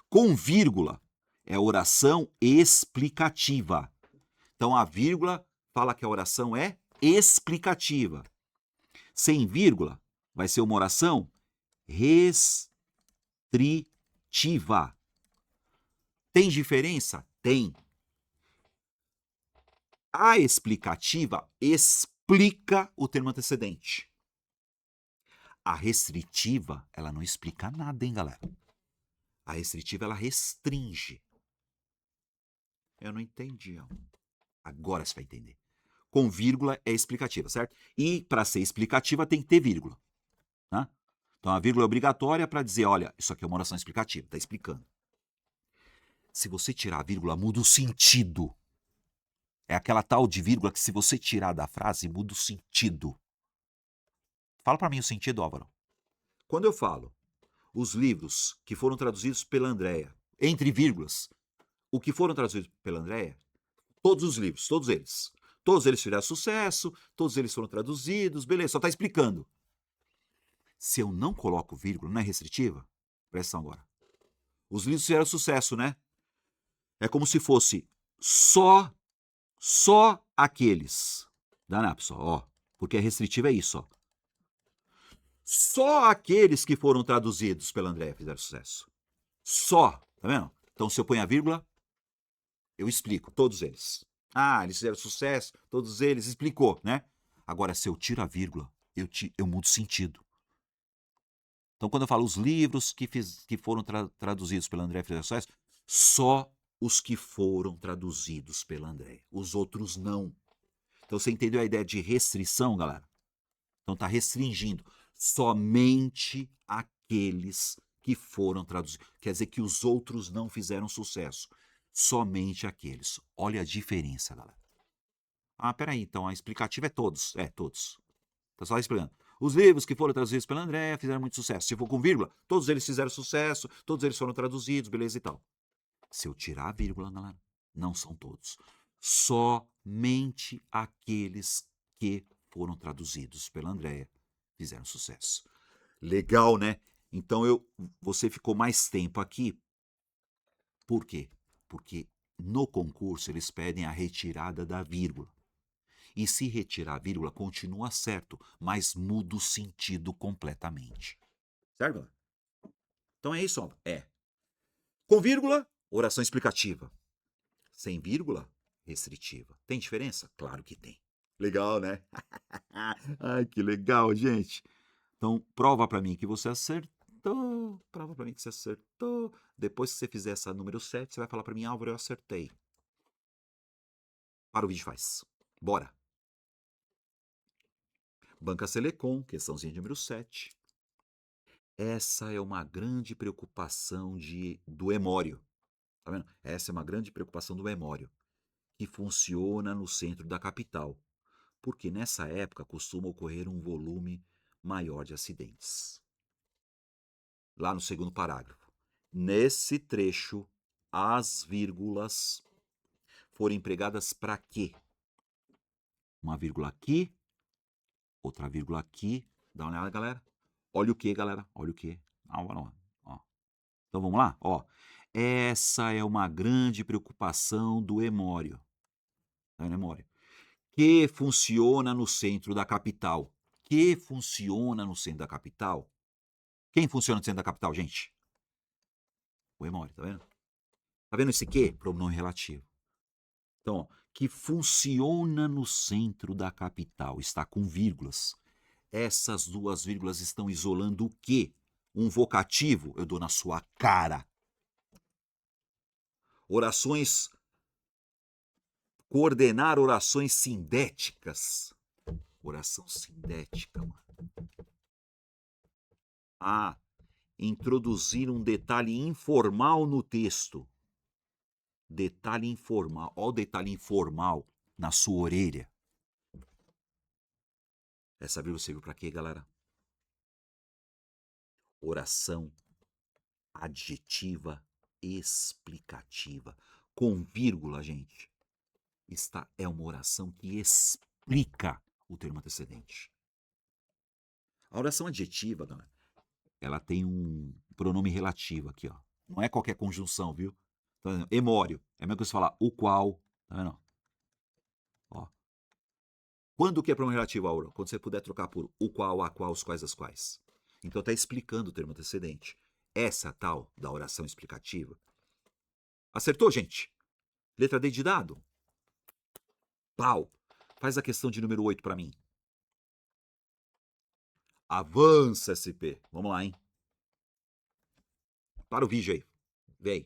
Com vírgula, é oração explicativa. Então, a vírgula fala que a oração é explicativa. Sem vírgula, vai ser uma oração restritiva. Tem diferença? Tem. A explicativa explica o termo antecedente. A restritiva, ela não explica nada, hein, galera? A restritiva, ela restringe. Eu não entendi. Ó. Agora você vai entender. Com vírgula é explicativa, certo? E para ser explicativa tem que ter vírgula. Tá? Então a vírgula é obrigatória para dizer, olha, isso aqui é uma oração explicativa, está explicando. Se você tirar a vírgula, muda o sentido. É aquela tal de vírgula que se você tirar da frase, muda o sentido. Fala para mim o sentido, Álvaro. Quando eu falo os livros que foram traduzidos pela Andréa, entre vírgulas, o que foram traduzidos pela Andréa, todos os livros, todos eles. Todos eles tiveram sucesso, todos eles foram traduzidos, beleza, só está explicando. Se eu não coloco vírgula, não é restritiva? Presta atenção agora. Os livros tiveram sucesso, né? É como se fosse só aqueles. Dá, pessoal, ó. Porque é restritivo é isso, ó. Só aqueles que foram traduzidos pela Andréa fizeram sucesso. Só, tá vendo? Então, se eu ponho a vírgula, eu explico, todos eles. Ah, eles fizeram sucesso, todos eles, explicou, né? Agora, se eu tiro a vírgula, eu mudo o sentido. Então, quando eu falo os livros que foram traduzidos pela Andréa fizeram sucesso, só os que foram traduzidos pela Andréa. Os outros não. Então, você entendeu a ideia de restrição, galera? Então, está restringindo. Somente aqueles que foram traduzidos. Quer dizer que os outros não fizeram sucesso. Somente aqueles. Olha a diferença, galera. Ah, peraí, então a explicativa é todos. É, todos. Tá só explicando. Os livros que foram traduzidos pela Andréa fizeram muito sucesso. Se for com vírgula, todos eles fizeram sucesso, todos eles foram traduzidos, beleza e tal. Se eu tirar a vírgula, galera, não são todos. Somente aqueles que foram traduzidos pela Andréa fizeram sucesso. Legal, né? Então você ficou mais tempo aqui. Por quê? Porque no concurso eles pedem a retirada da vírgula. E se retirar a vírgula, continua certo, mas muda o sentido completamente. Certo? Então é isso, ó. É. Com vírgula, oração explicativa. Sem vírgula, restritiva. Tem diferença? Claro que tem. Legal, né? Ai, que legal, gente. Então, prova para mim que você acertou. Prova para mim que você acertou. Depois que você fizer essa número 7, você vai falar para mim, Álvaro, eu acertei. Para o vídeo faz. Bora. Banca Selecom, questãozinha de número 7. Essa é uma grande preocupação do Emório. Tá vendo? Essa é uma grande preocupação do Emório, que funciona no centro da capital, porque nessa época costuma ocorrer um volume maior de acidentes. Lá no segundo parágrafo. Nesse trecho, as vírgulas foram empregadas para quê? Uma vírgula aqui, outra vírgula aqui. Dá uma olhada, galera. Olha o que, galera? Olha o que? Não. Então vamos lá? Ó, essa é uma grande preocupação do Emório, tá vendo, Emório? Que funciona no centro da capital. Que funciona no centro da capital. Quem funciona no centro da capital, gente? O Emório, tá vendo? Tá vendo esse que? Pronome relativo. Então, ó, que funciona no centro da capital, está com vírgulas. Essas duas vírgulas estão isolando o quê? Um vocativo, eu dou na sua cara. Orações, coordenar orações sindéticas. Oração sindética, mano. Ah, introduzir um detalhe informal no texto. Detalhe informal. Olha o detalhe informal na sua orelha. Essa vírgula serviu para quê, galera? Oração adjetiva explicativa. Com vírgula, gente. Esta é uma oração que explica o termo antecedente. A oração adjetiva, galera, ela tem um pronome relativo aqui, ó. Não é qualquer conjunção, viu? Então, Emório. É a mesma coisa que você falar o qual. Tá vendo? Ó. Quando que é pronome relativo, Aura? Quando você puder trocar por o qual, a qual, os quais, as quais. Então está explicando o termo antecedente. Essa tal da oração explicativa. Acertou, gente? Letra D de dado? Pau. Faz a questão de número 8 para mim. Avança, SP. Vamos lá, hein? Para o vídeo aí. Vem.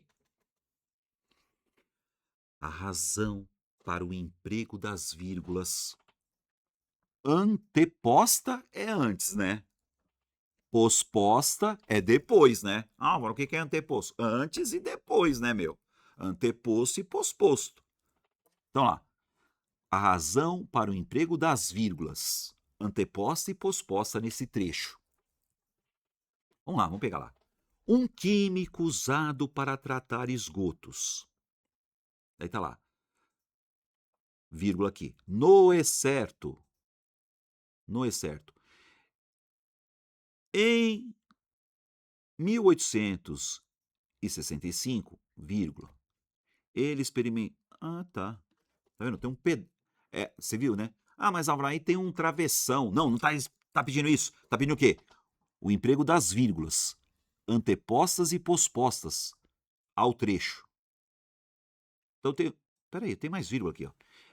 A razão para o emprego das vírgulas anteposta é antes, né? Posposta é depois, né? Ah, agora o que é anteposto? Antes e depois, né, meu? Anteposto e posposto. Então lá. A razão para o emprego das vírgulas anteposta e posposta nesse trecho. Vamos lá, vamos pegar lá. Um químico usado para tratar esgotos. Aí tá lá. Vírgula aqui. No excerto. No excerto. Em 1865, vírgula, ele experimenta. Ah, tá. Tá vendo? Tem um você viu, né? Ah, mas Álvaro, aí tem um travessão. Não, não tá pedindo isso. Tá pedindo o quê? O emprego das vírgulas antepostas e pospostas ao trecho. Então tem. Peraí, tem mais vírgula aqui, ó.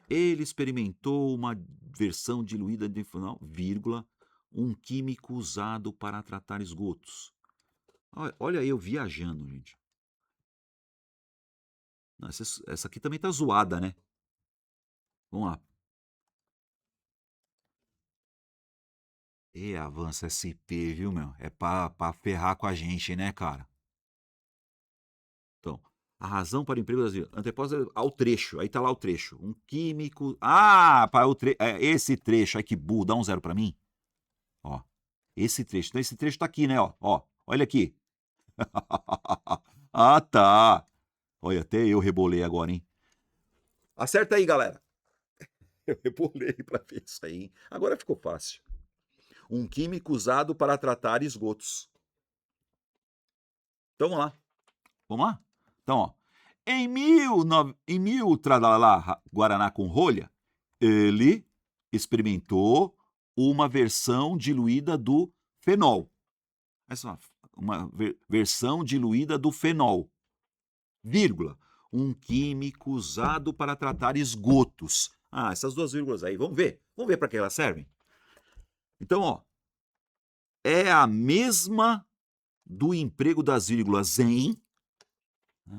Ele experimentou uma versão diluída de final, vírgula, um químico usado para tratar esgotos. Olha eu viajando, gente. Não, essa aqui também tá zoada, né? Vamos lá. E avança SP, viu, meu? É pra ferrar com a gente, né, cara? Então, a razão para o emprego das vírgulas. Anteposta ao trecho. Aí tá lá o trecho. Um químico. Ah, para o esse trecho. Ai, que burro. Dá um 0 para mim. Ó. Esse trecho. Então, esse trecho tá aqui, né? Ó. Olha aqui. Ah, tá. Olha, até eu rebolei agora, hein? Acerta aí, galera. Eu rebolei pra ver isso aí, hein? Agora ficou fácil. Um químico usado para tratar esgotos. Então, vamos lá. Vamos lá? Então, ó. Em mil tralalá, Guaraná com rolha, ele experimentou uma versão diluída do fenol. Essa uma versão diluída do fenol. Vírgula. Um químico usado para tratar esgotos. Ah, essas duas vírgulas aí, vamos ver. Vamos ver para que elas servem. Então, ó, é a mesma do emprego das vírgulas em.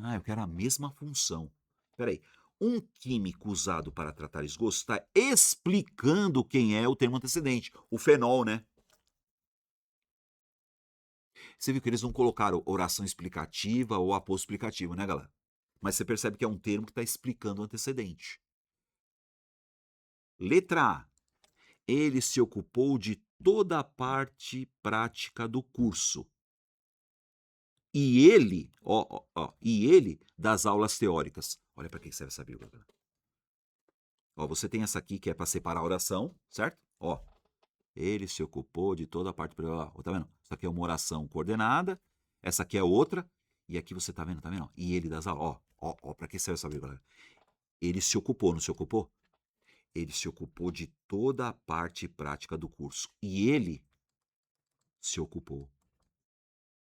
Ah, eu quero a mesma função. Espera aí. Um químico usado para tratar esgotos está explicando quem é o termo antecedente, o fenol, né? Você viu que eles não colocaram oração explicativa ou aposto explicativo, né, galera? Mas você percebe que é um termo que está explicando o antecedente. Letra A. Ele se ocupou de toda a parte prática do curso. E ele, e ele das aulas teóricas. Olha para que serve essa vírgula, galera. Ó, você tem essa aqui que é para separar a oração, certo? Ó, ele se ocupou de toda a parte. Ó, tá vendo? Isso aqui é uma oração coordenada, essa aqui é outra, E aqui você tá vendo, tá vendo? E ele das aulas, ó, pra que serve essa vírgula? Ele se ocupou, não se ocupou? Ele se ocupou de toda a parte prática do curso. E ele se ocupou.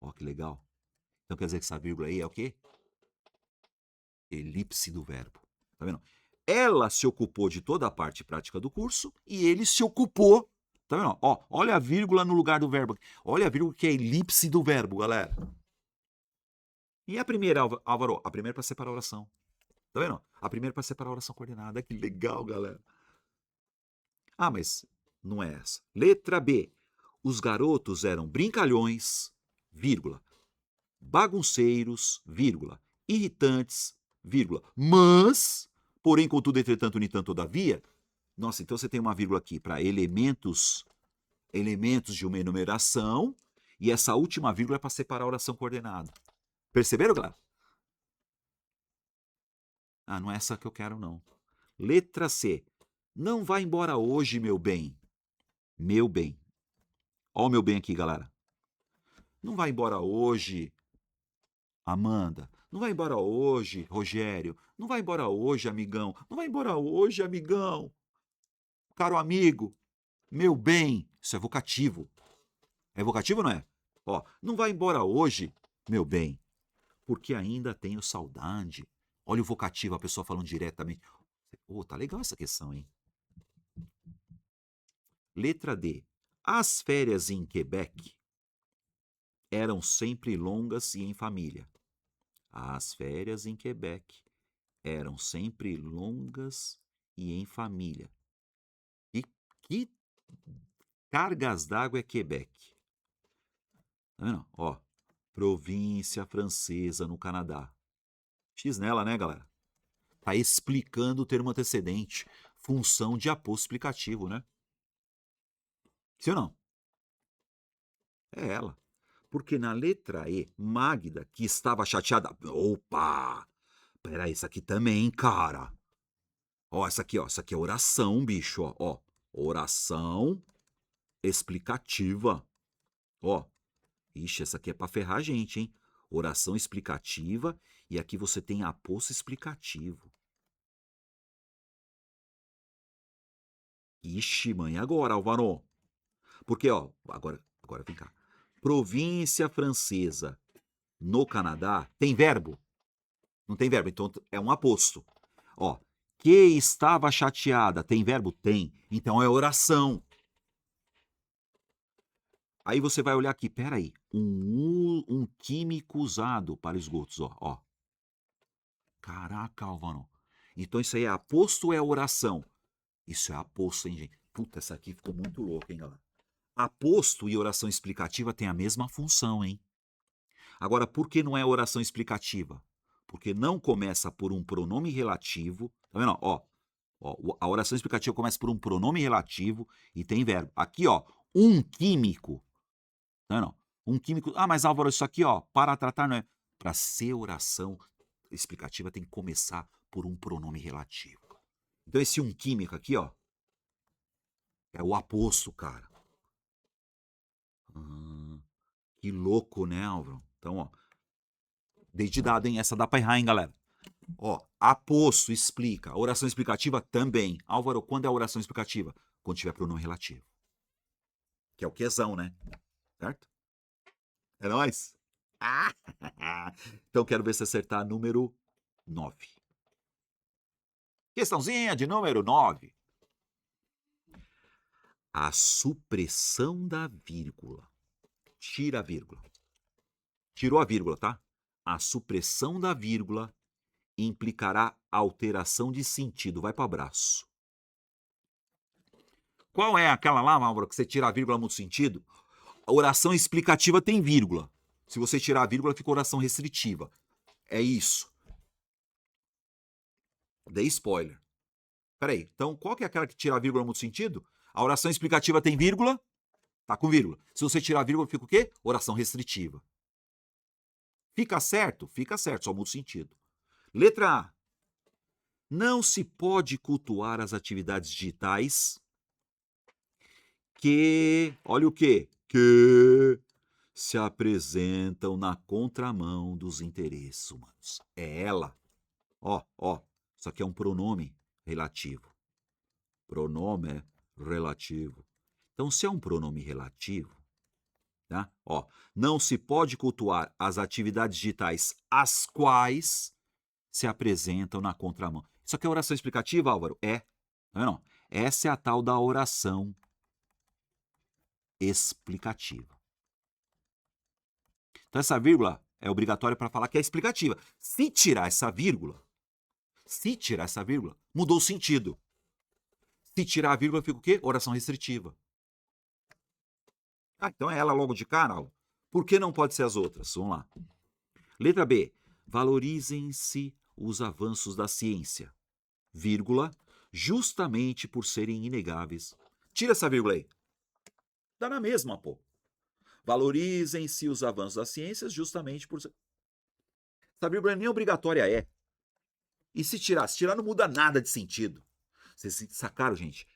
Ó, que legal. Então quer dizer que essa vírgula aí é o quê? Elipse do verbo. Tá vendo? Ela se ocupou de toda a parte prática do curso e ele se ocupou. Tá vendo? Ó, olha a vírgula no lugar do verbo. Olha a vírgula que é elipse do verbo, galera. E a primeira, Álvaro? A primeira para separar a oração. Tá vendo? A primeira para separar a oração coordenada. Que legal, galera. Ah, mas não é essa. Letra B. Os garotos eram brincalhões, vírgula, bagunceiros, vírgula, irritantes, vírgula, mas, porém, contudo, entretanto, nem tanto, todavia. Nossa, então você tem uma vírgula aqui para elementos de uma enumeração, e essa última vírgula é para separar a oração coordenada. Perceberam, galera? Ah, não é essa que eu quero, não. Letra C. Não vá embora hoje, meu bem. Meu bem. Ó o meu bem aqui, galera. Não vai embora hoje, Amanda. Não vai embora hoje, Rogério. Não vai embora hoje, amigão. Não vai embora hoje, amigão. Caro amigo, meu bem. Isso é vocativo. É vocativo ou não é? Ó, não vai embora hoje, meu bem, porque ainda tenho saudade. Olha o vocativo, a pessoa falando diretamente. Oh, tá legal essa questão, hein? Letra D. As férias em Quebec eram sempre longas e em família. As férias em Quebec eram sempre longas e em família. E que cargas d'água é Quebec? Tá vendo? Ó, província francesa no Canadá. X nela, né, galera? Tá explicando o termo antecedente, função de aposto explicativo, né? Sim ou não? É ela. Porque na letra E, Magda, que estava chateada. Opa! Peraí, isso aqui também, cara. Ó, essa aqui, ó. Essa aqui é oração, bicho, ó. Oração explicativa. Ó. Ixi, essa aqui é pra ferrar a gente, hein? Oração explicativa. E aqui você tem aposto explicativo. Ixi, mãe, agora, Álvaro. Porque, ó, agora vem cá. Província francesa no Canadá tem verbo? Não tem verbo, então é um aposto. Ó, que estava chateada, tem verbo? Tem. Então é oração. Aí você vai olhar aqui, peraí, um químico usado para esgotos, ó. Caraca, Álvaro. Então isso aí é aposto ou é oração? Isso é aposto, hein, gente? Puta, essa aqui ficou muito louca, hein, galera? Aposto e oração explicativa têm a mesma função, hein? Agora, por que não é oração explicativa? Porque não começa por um pronome relativo. Tá vendo? Ó, a oração explicativa começa por um pronome relativo e tem verbo. Aqui, ó, um químico. Tá vendo? Um químico. Ah, mas Álvaro, isso aqui, ó, para tratar não é. Para ser oração explicativa tem que começar por um pronome relativo. Então, esse um químico aqui, ó, é o aposto, cara. Que louco, né, Álvaro? Então, ó, dei de dado, hein? Essa dá pra errar, hein, galera? Ó, aposto explica. Oração explicativa também. Álvaro, quando é a oração explicativa? Quando tiver pronome relativo. Que é o quezão, né? Certo? É nóis? Ah! Então quero ver se acertar número 9. Questãozinha de número 9. A supressão da vírgula. Tira a vírgula. Tirou a vírgula, tá? A supressão da vírgula implicará alteração de sentido. Vai para o abraço. Qual é aquela lá, Álvaro, que você tira a vírgula muda o sentido? A oração explicativa tem vírgula. Se você tirar a vírgula, fica oração restritiva. É isso. Dei spoiler. Peraí, então qual que é aquela que tira a vírgula muda o sentido? A oração explicativa tem vírgula, tá com vírgula. Se você tirar a vírgula, fica o quê? Oração restritiva. Fica certo? Fica certo, só muda o sentido. Letra A. Não se pode cultuar as atividades digitais que... Olha o quê? Que se apresentam na contramão dos interesses humanos. É ela. Ó, ó, isso aqui é um pronome relativo. Pronome relativo. Então, se é um pronome relativo, tá? Ó, não se pode cultuar as atividades digitais as quais se apresentam na contramão. Isso aqui é oração explicativa, Álvaro? É. Não é não? Essa é a tal da oração explicativa. Então, essa vírgula é obrigatória para falar que é explicativa. Se tirar essa vírgula, mudou o sentido. Se tirar a vírgula, fica o quê? Oração restritiva. Ah, então é ela logo de cara, Álvaro. Por que não pode ser as outras? Vamos lá. Letra B. Valorizem-se os avanços da ciência, vírgula, justamente por serem inegáveis. Tira essa vírgula aí. Dá na mesma, pô. Valorizem-se os avanços das ciências justamente por ser... Essa vírgula nem obrigatória é. E se tirar? Se tirar não muda nada de sentido. Vocês sacaram, gente?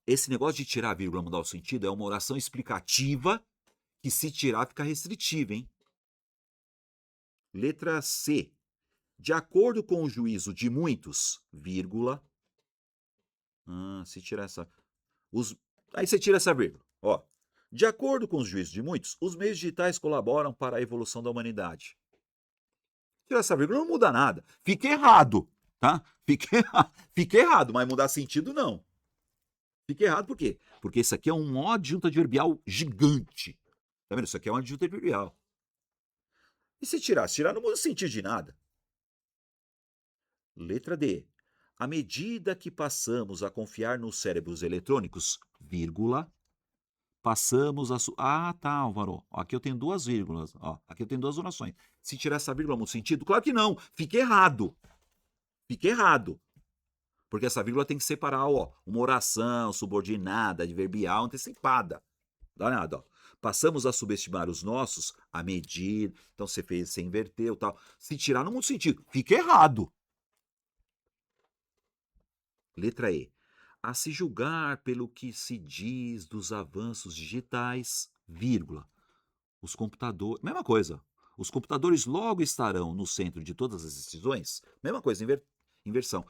Esse negócio de tirar a vírgula mudar o sentido é uma oração explicativa que se tirar fica restritiva, hein? Letra C. De acordo com o juízo de muitos, vírgula. Se tirar essa... Aí você tira essa vírgula. Ó. De acordo com os juízos de muitos, os meios digitais colaboram para a evolução da humanidade. Tirar essa vírgula não muda nada. Fica errado, tá? Fica errado, mas mudar sentido não. Fica errado por quê? Porque isso aqui é uma adjunta adverbial gigante. Tá vendo? Isso aqui é uma adjunta adverbial. E se tirar? Se tirar não muda sentido de nada. Letra D. À medida que passamos a confiar nos cérebros eletrônicos, vírgula, passamos a... Ah, tá, Álvaro. Aqui eu tenho duas vírgulas. Ó, aqui eu tenho duas orações. Se tirar essa vírgula muda sentido? Claro que não. Fica errado. Fica errado. Porque essa vírgula tem que separar, ó, uma oração subordinada, adverbial, antecipada. Dá nada, ó. Passamos a subestimar os nossos à medida. Então você inverteu, tal. Se tirar não muda sentido. Fica errado. Letra E. A se julgar pelo que se diz dos avanços digitais, vírgula, os computadores... Mesma coisa. Os computadores logo estarão no centro de todas as decisões. Mesma coisa, inversão.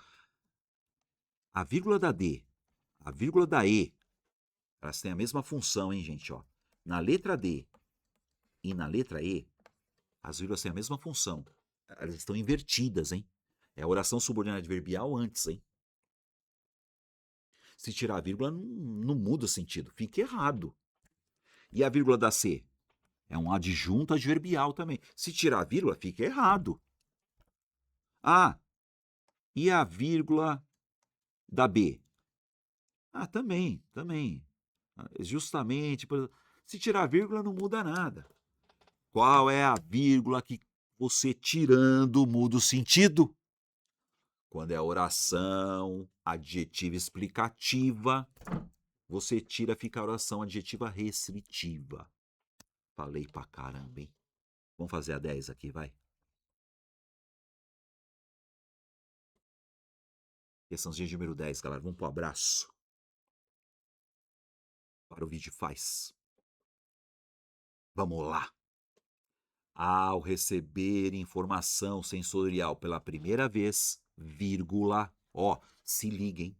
A vírgula da D, a vírgula da E, elas têm a mesma função, hein, gente? Ó. Na letra D e na letra E, as vírgulas têm a mesma função. Elas estão invertidas, hein? É a oração subordinada adverbial antes, hein? Se tirar a vírgula, não muda o sentido. Fica errado. E a vírgula da C? É um adjunto adverbial também. Se tirar a vírgula, fica errado. Ah, e a vírgula da B? Ah, também. Justamente, se tirar a vírgula não muda nada. Qual é a vírgula que você tirando muda o sentido? Quando é oração adjetiva explicativa, você tira, fica a oração adjetiva restritiva. Falei pra caramba, hein? Vamos fazer a 10 aqui, vai. Questãozinha de número 10, galera. Vamos pro abraço. Para o vídeo faz. Vamos lá. Ao receber informação sensorial pela primeira vez, vírgula, ó, se liguem.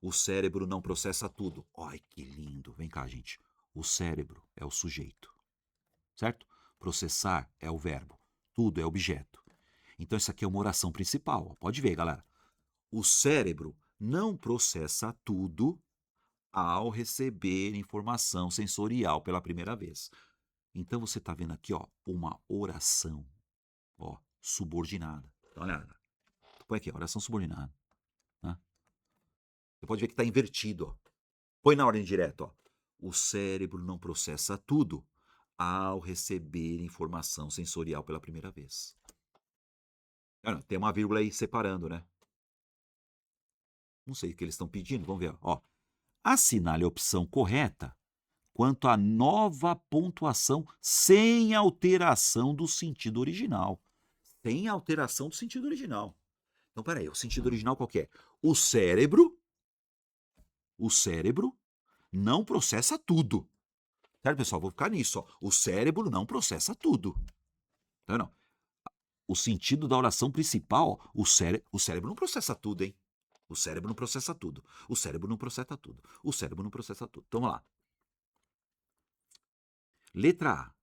O cérebro não processa tudo. Ai, que lindo. Vem cá, gente. O cérebro é o sujeito, certo? Processar é o verbo. Tudo é objeto. Então, isso aqui é uma oração principal. Pode ver, galera. O cérebro não processa tudo ao receber informação sensorial pela primeira vez. Então, você está vendo aqui, ó, uma oração, ó, subordinada. Dá uma olhada. Põe aqui, oração subordinada. Né? Você pode ver que está invertido, ó. Põe na ordem direta, ó. O cérebro não processa tudo ao receber informação sensorial pela primeira vez. Tem uma vírgula aí separando, né? Não sei o que eles estão pedindo, vamos ver, ó. Assinale a opção correta quanto à nova pontuação sem alteração do sentido original. Sem alteração do sentido original. Então, peraí, o sentido original qual que é? O cérebro não processa tudo. Certo, pessoal? Vou ficar nisso, ó. O cérebro não processa tudo. Tá vendo? O sentido da oração principal, ó, o cérebro não processa tudo, hein? O cérebro não processa tudo. O cérebro não processa tudo. O cérebro não processa tudo. Então, vamos lá. Letra A.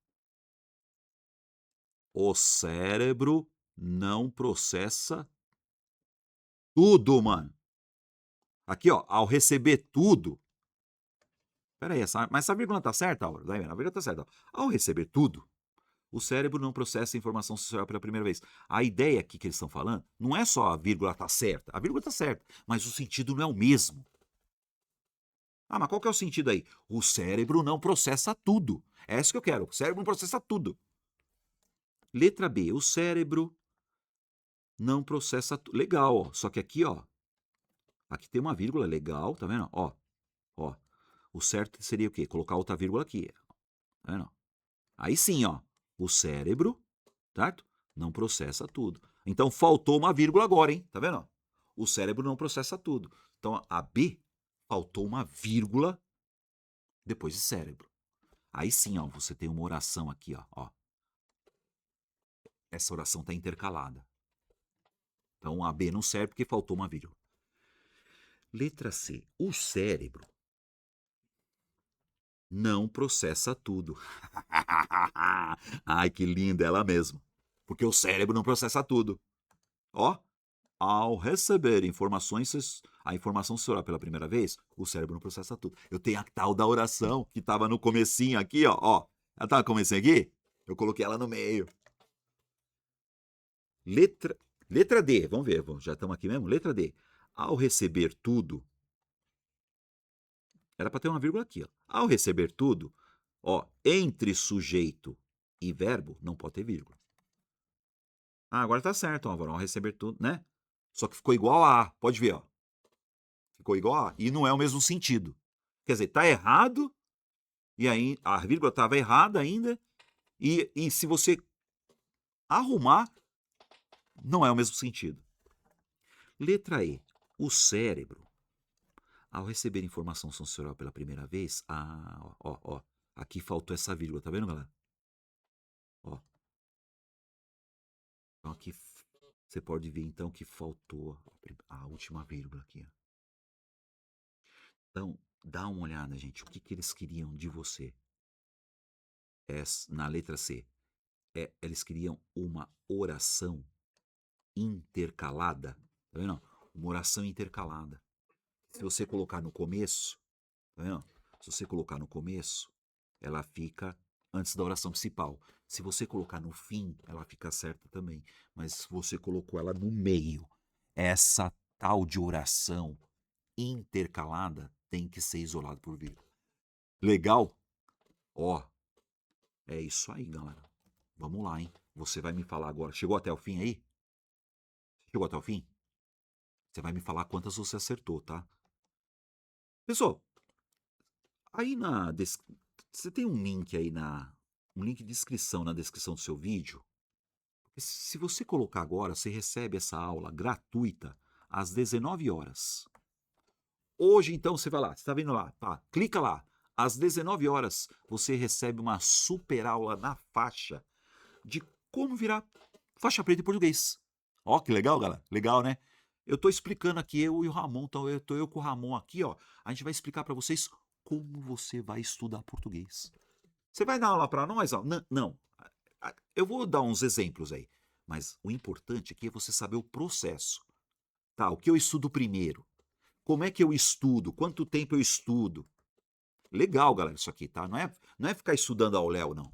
O cérebro não processa tudo, mano. Aqui, ó, ao receber tudo. Pera aí, mas essa vírgula tá certa, Aura? A vírgula tá certa. Ao receber tudo, o cérebro não processa informação sensorial pela primeira vez. A ideia aqui que eles estão falando não é só a vírgula tá certa. A vírgula tá certa, mas o sentido não é o mesmo. Ah, mas qual que é o sentido aí? O cérebro não processa tudo. É isso que eu quero. O cérebro não processa tudo. Letra B. O cérebro não processa tudo. Legal, ó. Só que aqui, ó. Aqui tem uma vírgula legal, tá vendo? Ó. Ó. O certo seria o quê? Colocar outra vírgula aqui. Tá vendo? Aí sim, ó. O cérebro, certo? Não processa tudo. Então faltou uma vírgula agora, hein? Tá vendo? O cérebro não processa tudo. Então a B faltou uma vírgula depois de cérebro. Aí sim, ó, você tem uma oração aqui, ó. Essa oração está intercalada. Então a B não serve porque faltou uma vírgula. Letra C. O cérebro não processa tudo. Ai, que linda ela mesma. Porque o cérebro não processa tudo. Ó, ao receber a informação sensorial pela primeira vez, o cérebro não processa tudo. Eu tenho a tal da oração que estava no comecinho aqui, ó. Ela estava no comecinho aqui? Eu coloquei ela no meio. Letra D, vamos ver, já estamos aqui mesmo? Letra D. Ao receber tudo, era para ter uma vírgula aqui, ó. Ao receber tudo, ó, entre sujeito e verbo, não pode ter vírgula. Ah, agora tá certo, ó, ao receber tudo, né? Só que ficou igual a, pode ver, ó. Ficou igual a, e não é o mesmo sentido. Quer dizer, tá errado, e aí a vírgula estava errada ainda, e se você arrumar, não é o mesmo sentido. Letra E. O cérebro, ao receber informação sensorial pela primeira vez, ó, aqui faltou essa vírgula, tá vendo, galera? Ó. Então aqui você pode ver então que faltou a última vírgula aqui. Ó. Então, dá uma olhada, gente, o que eles queriam de você. Na letra C. Eles queriam uma oração intercalada, tá vendo? Uma oração intercalada. Se você colocar no começo, tá vendo? Se você colocar no começo, ela fica antes da oração principal. Se você colocar no fim, ela fica certa também. Mas se você colocou ela no meio, essa tal de oração intercalada tem que ser isolada por vírgula. Legal? Ó, é isso aí, galera. Vamos lá, hein? Você vai me falar agora. Chegou até o fim aí? Chegou até o fim? Você vai me falar quantas você acertou, tá? Pessoal, aí você tem um link aí um link de inscrição na descrição do seu vídeo. Se você colocar agora, você recebe essa aula gratuita às 19 horas. Hoje, então, você vai lá, você está vendo lá, tá? Clica lá. Às 19 horas, você recebe uma super aula na faixa de como virar faixa preta em português. Ó, que legal, galera. Legal, né? Eu tô explicando aqui, eu e o Ramon, então eu com o Ramon aqui, ó. A gente vai explicar para vocês como você vai estudar português. Você vai dar aula para nós? Ó? Não. Eu vou dar uns exemplos aí. Mas o importante aqui é você saber o processo. Tá, o que eu estudo primeiro? Como é que eu estudo? Quanto tempo eu estudo? Legal, galera, isso aqui, tá? Não é ficar estudando ao léu, não.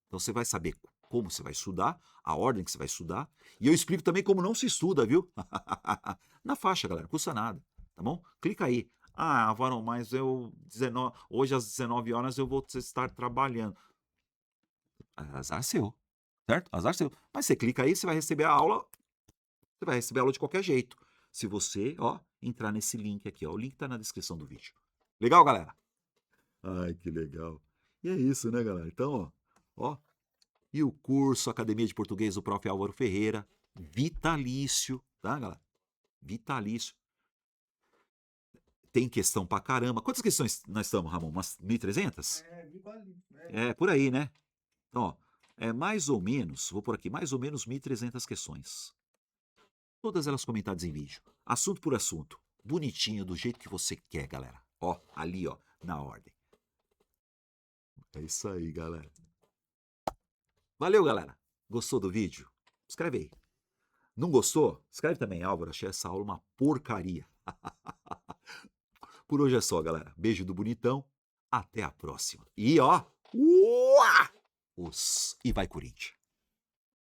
Então você vai saber como você vai estudar, a ordem que você vai estudar. E eu explico também como não se estuda, viu? Na faixa, galera, não custa nada, tá bom? Clica aí. Ah, Varão, mas hoje às 19 horas eu vou estar trabalhando. Azar seu, certo? Azar seu. Mas você clica aí, você vai receber a aula, você vai receber a aula de qualquer jeito. Se você, ó, entrar nesse link aqui, ó. O link tá na descrição do vídeo. Legal, galera? Ai, que legal. E é isso, né, galera? Então, ó. E o curso Academia de Português do Prof. Álvaro Ferreira, vitalício, tá, galera? Vitalício. Tem questão pra caramba. Quantas questões nós estamos, Ramon? Umas 1.300? É, por aí, né? Então, ó, é mais ou menos, vou por aqui, mais ou menos 1.300 questões. Todas elas comentadas em vídeo. Assunto por assunto. Bonitinho, do jeito que você quer, galera. Ó, ali, ó, na ordem. É isso aí, galera. Valeu, galera. Gostou do vídeo? Escreve aí. Não gostou? Escreve também, Álvaro. Achei essa aula uma porcaria. Por hoje é só, galera. Beijo do bonitão. Até a próxima. E ó, uá! E vai Corinthians.